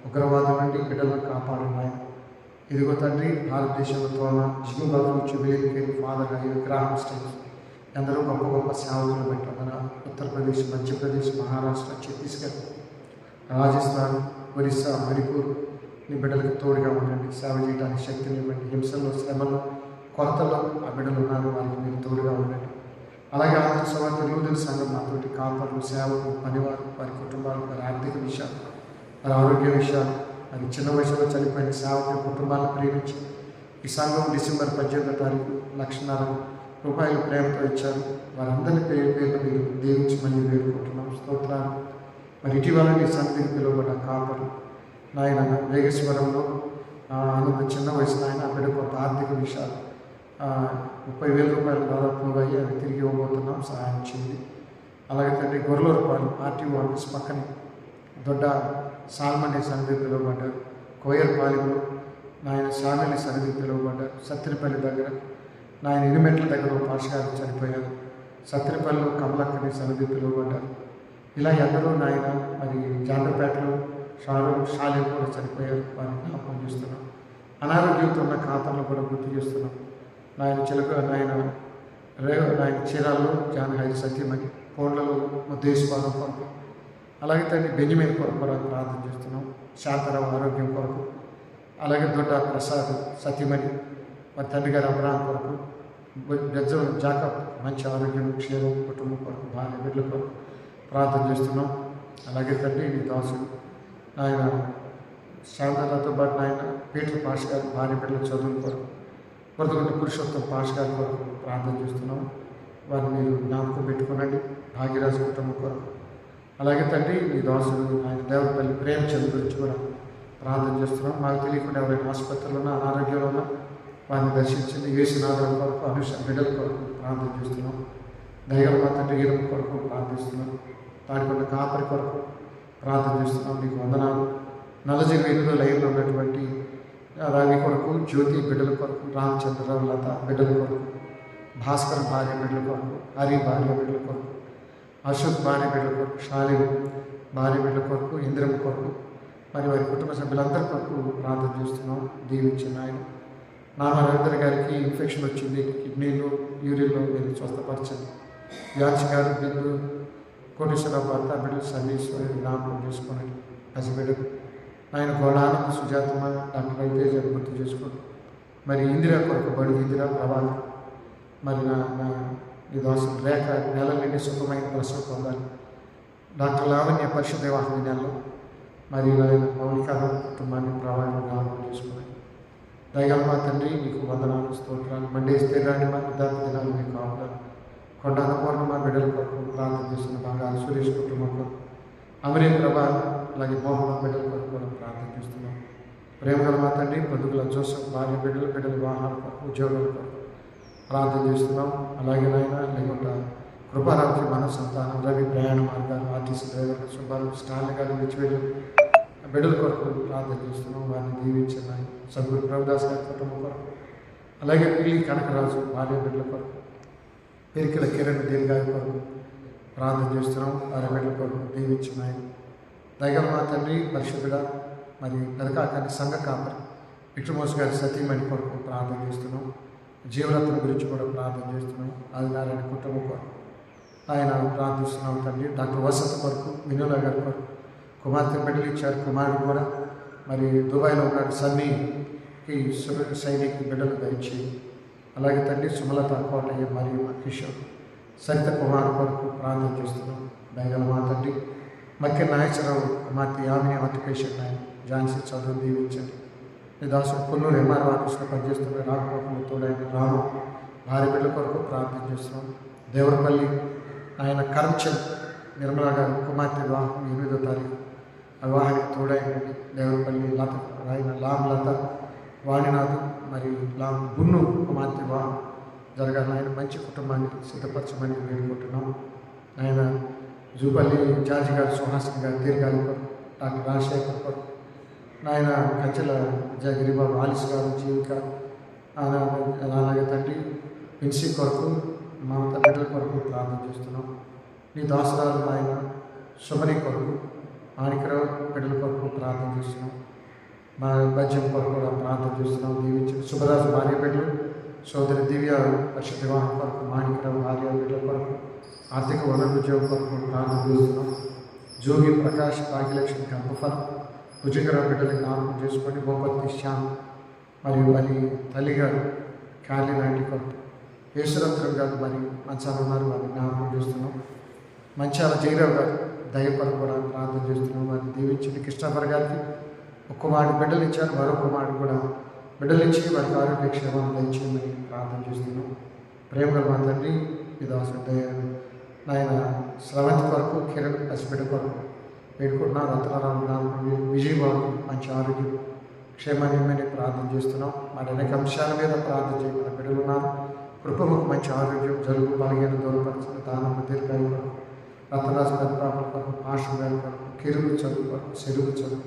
ఉగ్రవాదం నుండి బిడ్డలను కాపాడున్నాయి ఇదిగో తండ్రి భారతదేశంలో తోన జిగుబాబు చుబిలికి ఫాదర్ అయిన గ్రాహం స్టేట్స్ ఎందరో గొప్ప గొప్ప సేవకులు పెట్టారు ఉత్తరప్రదేశ్ మధ్యప్రదేశ్ మహారాష్ట్ర ఛత్తీస్గఢ్ రాజస్థాన్ ఒరిస్సా మణిపూర్ నీ బిడ్డలకు తోడుగా ఉండండి సేవ చేయడానికి శక్తిని ఇవ్వండి హింసల్లో శ్రమలో కొరతలో ఆ బిడ్డలు ఉన్నారు వారికి మీరు తోడుగా ఉండండి అలాగే ఆంధ్ర సభ తెలుగుదేశం సంఘం మాతోటి కాపర్లు సేవకులు పనివారు వారి కుటుంబాలు వారి ఆర్థిక విషయాలు వారి ఆరోగ్య విషయాలు అది చిన్న వయసులో చనిపోయిన సేవకుల కుటుంబాలను ప్రేమించి ఈ సంఘం డిసెంబర్ 18వ తారీఖు ₹1,40,000 ప్రేమతో ఇచ్చారు వారందరినీ పేరు మీరు దీవించమని వేడుకుంటున్నాం స్తోత్రాలు మరి ఇటీవల నీ సన్నిధికి పిలువబడ్డ కాపరు నాయన వేగేశ్వరంలో ఆనంద చిన్న వయసులో ఆయన అక్కడ కొంత ఆర్థిక విషయాలు ₹30,000 దాదాపుగా అయ్యి అవి తిరిగి ఇవ్వబోతున్నాం సహాయం చేయండి అలాగే తండ్రి గొర్రెలూరుపాలెం ఆర్టీఓ ఆఫీస్ పక్కనే దొడ్డ సాల్మని సన్నిధి పిలువబడ్డారు కోయర్పాలెంలో నాయన సామెల్ని సన్నిధి పిలువబడ్డారు సత్తిరిపల్లి దగ్గర నాయన ఇరుమెట్ల దగ్గర పాష గారు చనిపోయారు సత్తిరిపల్లిలో కమలక్కని సన్నిధి పిలువబడ్డారు ఇలా ఎందరో నాయన మరి జాండ్రపేటలో షాలే కూడా చనిపోయారు వారిని జ్ఞాపకం చేస్తున్నాం అనారోగ్యంతో ఉన్న ఖాతాలను కూడా గుర్తు చేస్తున్నాం నాయన చిలక నాయన చీరాల్లో జాన్ హైద్ సత్యమని కోండలు ముద్దేశ్వరం కొరకు, అలాగే తండ్రి బెంజమిన్ కొరకు కూడా ప్రార్థన చేస్తున్నాం. శాంతరావు ఆరోగ్యం కొరకు, అలాగే దొడ్డ ప్రసాద్ సతీమణి వారి తండ్రి గారు అబ్రాహం కొరకు, బెజ్జం జాకబ్ మంచి ఆరోగ్యం క్షేమం కుటుంబం కొరకు భార్య బిడ్డల కొరకు ప్రార్థన చేస్తున్నాం. అలాగే తండ్రి నీ దాసుడు ఆయన శాంతలతో పాటు ఆయన పీటర్ పాష్ గారు భార్య బిడ్డల చదువుల కొరకు, కొరతగొండ పురుషోత్తం పాష్ గారి కొరకు ప్రార్థన చేస్తున్నాం. వారిని మీరు జ్ఞాపకం పెట్టుకునండి. భాగ్యరాజు కుటుంబం కొరకు, అలాగే తండ్రి నీ దాసుడు ఆయన దేవరపల్లి ప్రేమచంద్ర గురించి కూడా ప్రార్థన చేస్తున్నాం. మాకు తెలియకుండా ఎవరైనా ఆసుపత్రిలో ఉన్న అనారోగ్యంలో ఉన్న వారిని దర్శించండి. యేసునాథం కొరకు, అనుష బిడ్డల కొరకు ప్రార్థన చేస్తున్నాం. దయగల మా తండ్రి ఈరమ్మ కొరకు ప్రార్థిస్తున్నాం. తాడికొండ కాపరి కొరకు ప్రార్థన చేస్తున్నాం. నీకు వందనాలు. నలజరి 8 లైన్లో ఉన్నటువంటి రవి కొరకు, జ్యోతి బిడ్డల కొరకు, రామచంద్రరావు లత బిడ్డల కొరకు, భాస్కర్ భార్య బిడ్డల కొరకు, హరి భార్య బిడ్డల కొరకు, అశోక్ భార్య బిడ్డల కొరకు, షాలి భార్య బిడ్డల కొరకు, ఇంద్రమ్మ కొరకు, మరి వారి కుటుంబ సభ్యులందరి కొరకు ప్రార్థన చేస్తున్నాం. దీవించిన ఆయన నామరేందర్ గారికి ఇన్ఫెక్షన్ వచ్చింది, కిడ్నీలో యూరిన్లో మీరు స్వస్థపరచండి. వ్యాన్స్ గారు బిడ్డలు కోటేశ్వరరావు భర్త బిడ్డలు సర్వీశ్వరి జ్ఞాపకం చేసుకోండి. పసిబిడ్డలు ఆయన గోడానంద సుజాతమ్మ డాక్టర్ రవితేజ గుర్తు చేసుకోండి. మరి ఇందిరా కొరకు బడు ఇందిరా ప్రభాకర్, మరి నా ఈ దోషం రేఖ నెల నుండి సుఖమైన ప్రసవం పొందాలి. డాక్టర్ లావణ్య పరిశుద్ధ వివాహం నెలలో మరి ఆయన మౌలిక కుటుంబాన్ని ప్రభావం జ్ఞాపకం చేసుకున్నాయి. దయగల తండ్రి నీకు వందనాలు స్తోత్రాలు. మండేస్తే రాని మా విద్యార్థి దినాలు మీకు కావాలి. కొండ అన్నపూర్ణమ బిడ్డల కొరకు ప్రార్థన చేస్తున్న బంగారు సురేష్ కుటుంబం కొరకు, అమరీ ప్రభా అలాగే మోహన బిడ్డల కొరకు కూడా ప్రార్థన చేస్తున్నాం. ప్రేమగల మా తండ్రి పొద్దుగుల జోసఫ్ భార్య బిడ్డల వివాహాల కొరకు, ఉద్యోగాల కొరకు ప్రార్థన చేస్తున్నాం. అలాగే నాయన లేకుండా కృపారావుకి మన సంతానం రవి ప్రయాణ మార్గాలు ఆర్టీసీ డ్రైవర్ సుబ్బారావు స్టాలిన్ గారు విచ్చివెళ్ళి బిడ్డల కొరకు ప్రార్థన చేస్తున్నాం. వారిని దీవించిన సద్గురు ప్రభుదాస్ గారి కుటుంబం కొరకు, అలాగే పిల్లి కనకరాజు భార్య బిడ్డల కొరకు, పెరికల కిరణ్ దేవి గారి కొరకు ప్రార్థన చేస్తున్నాం. వారి బిడ్డల కొరకు దీవించిన దయగల మా తండ్రి పరిశుద్ధుడా మరి పెదకాకాని సంఘ కాపరి విక్రమోస్ గారి సతీమణి కొరకు ప్రార్థన చేస్తున్నాం. జీవరత్నం గురించి కూడా ప్రార్థన చేస్తున్నాం. ఆదినారాయణ కుటుంబం కొరకు ఆయన ప్రార్థిస్తున్నాం తండ్రి. డాక్టర్ వసంత కొరకు, వినోద గారి కొరకు కుమార్తె బిడ్డలు ఇచ్చారు. కుమారుడు కూడా మరి దుబాయ్లో ఉన్నాడు. సన్నీకి సైనిక బిడ్డలు ధరించి, అలాగే తండ్రి సుమలత కోటయ్య మరియు కిషోర్ సరిత కుమార్ కొరకు ప్రార్థన చేస్తున్నాం. దయగల మా తండ్రి మక్కె నాగేశ్వరరావు కుమార్తె యామిని ఆర్టిఫిషియల్ ఆయన ఝాన్సీ చదువు దీవించండి. ఈ దాసుడు పుల్లూరు ఎంఆర్ఓ ఆఫీస్లో పనిచేస్తున్న రాకపోకలు తోడైన రాము భార్య బిడ్డల కొరకు ప్రార్థన చేస్తున్నాం. దేవరపల్లి ఆయన కరమ్చంద్ నిర్మలా గారు కుమార్తె వివాహం 8వ తారీఖు వివాహానికి తోడైనది. దేవరపల్లి లత ఆయన లామ్ లత వాణినాథ్ మరి లామ్ గున్ను కుమార్తె వివాహం జరగాలని ఆయన మంచి కుటుంబాన్ని సిద్ధపరచమని వేడుకుంటున్నాం. ఆయన జూపల్లి జార్జి గారు సుహాసిని గారు దీర్ఘాలు కొరకు, డాక్టర్ రాజశేఖర్ కొరకు, నాయన కంచెల గిరిబాబు ఆలిస్ గారు జీవిక, అలాగే తండ్రి పిన్సీ కొరకు మమత బిడ్డల కొరకు ప్రార్థన చేస్తున్నాం. నీ దాసరాలు ఆయన సుమని కొరకు, మాణికరావు బిడ్డల కొరకు ప్రార్థన చేస్తున్నాం. మా బజ్యం కొరకు కూడా ప్రార్థన చేస్తున్నాం. దీవించిన శుభరాజు భార్య బిడ్డలు, సోదరి దివ్య పరిశుద్ధ వివాహం కొరకు, మాణికరావు భార్య బిడ్డల కొరకు, ఆర్థిక వనరు ఉద్యోగం కొరకు ప్రార్థన చేస్తున్నాం. జోగి ప్రకాష్ భాగ్యలక్ష్మి కంపఫలం భుజంగరావు బిడ్డలు జ్ఞాపకం చేసుకొని, భూపతి శ్యామ్ మరియు వారి తల్లిగారు ఖాళీ నాటి కొరకు, యేసురంత్రం గారు మరి మంచాలు ఉన్నారు, వారిని జ్ఞాపకం చేస్తున్నాం. మంచాల జయరావు గారు దయ కొరకు కూడా ప్రార్థన చేస్తున్నాం. వారిని దీవించి కృష్ణాపర్ గారికి ఒక కుమారుడు బిడ్డలు ఇచ్చారు. మరో కుమారుడు కూడా బిడ్డలు ఇచ్చి వారికి ఆరోగ్య క్షేమాలు దయచేయమని ప్రార్థన చేస్తున్నాం. ప్రేమగల మా తండ్రి ఈ దాసుడు దయ నాయన స్రవంతి కొరకు, కిరణ్ పసిబిడ్డ కొరకు వేడుకుంటున్నాం. రత్నారావు జ్ఞాపకం విజయబాబు మంచి ఆరోగ్యం క్షేమాన్ని ప్రార్థన చేస్తున్నాం. మరి అనేక అంశాల మీద ప్రార్థన చేయకుండా బిడ్డలు ఉన్నారు. కృపముకు మంచి ఆరోగ్యం, జలుబు బలహీన దూరపరచిన దానమ్మ దీర్ఘాయు కొరకు, రత్నరాజు పెద్దపాపల కొరకు, పాషం గారి కొరకు, కిరుగు చదువు కొరకు, సెరుగు చదువు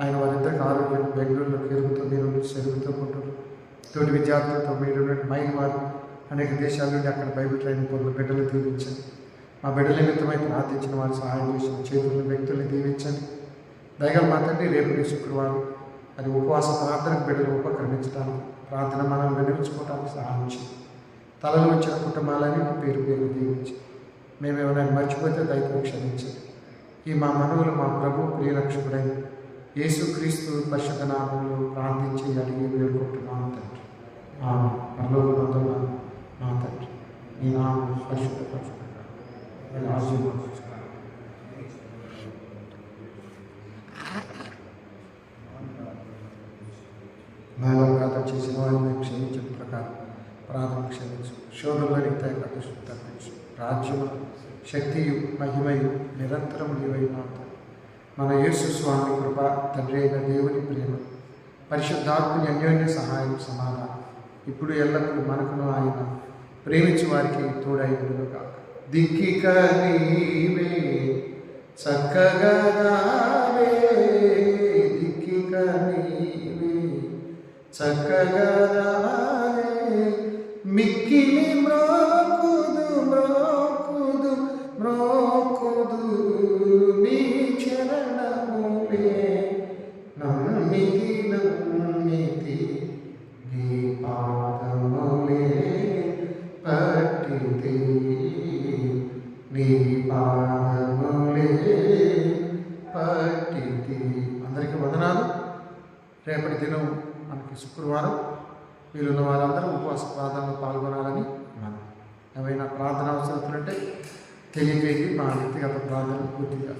ఆయన వారిద్దరికి ఆరోగ్యం. బెంగళూరులో కిరుగుతో మీరు సెరుగుతో పుట్టారు. తోటి విద్యార్థులతో మీరు మైల్ వారు అనేక దేశాల నుండి అక్కడ బైబిల్ ట్రైనింగ్ పొందిన బిడ్డలు దీవించండి. మా బిడ్డల నిమిత్తమై ప్రార్థించిన వారు సహాయం చేసిన చేతులను వ్యక్తుల్ని దీవించండి. దయగల మా తండ్రి రేపు శుక్రవారం అది ఉపవాస ప్రార్థనకు బిడ్డలు ఉపక్రమించడానికి, ప్రార్థన మనం వినిపించుకోవడానికి సహాయం చేయండి. తలలు వచ్చిన కుటుంబాలని పేరు పేరు దీవించి మేమేమైనా మర్చిపోతే దయతో క్షమించండి. ఈ మా మనవులు మా ప్రభు ప్రియరక్షకుడైన యేసుక్రీస్తు పరిశుద్ధ నామములో ప్రార్థించి అడిగి వేడుకుంటున్నాను తండ్రి. పరలోకమందున్న మా తండ్రి, నీ నామం పరిశుద్ధపరచబడుగాక. నీ రాజ్యం వచ్చుగాక. మాలో ప్రార్థన చేసిన వారిని మేము క్షమించిన ప్రకారం ప్రార్థన క్షమించు. శోధంలోనికి దృష్టి తప్పించు. రాజ్యము, శక్తియు, మహిమయు నిరంతరం నీవైనా మన యేసు స్వామి కృప, తండ్రి అయిన దేవుని ప్రేమ, పరిశుద్ధాత్మని అన్యోన్య సహాయం, సమాధానం ఇప్పుడు ఎల్లప్పుడూ మనకును ఆయన ప్రేమించు వారికి తోడై ఉండునుగాక. దిక్కిక నీవే చక్కగా రావే, దిక్కిక నీవే చక్కగా రావే, మిక్కిలి మ్రోకుదు మ్రోకుదు మ్రోకుదు నీ చరణములే, నమ్మితి నమ్మితి నీ పాదములే పట్టితి, నీ పాదములే పట్టితి. అందరికీ వందనాలు. రేపటి దినం మనకి శుక్రవారం. వీలున్న వారందరూ ఉపవాస ప్రార్థనలో పాల్గొనాలని మనం. ఏమైనా ప్రార్థన అవసరతుంటే తెలియజేయండి. మా వ్యక్తిగత ప్రార్థన పూర్తిగా.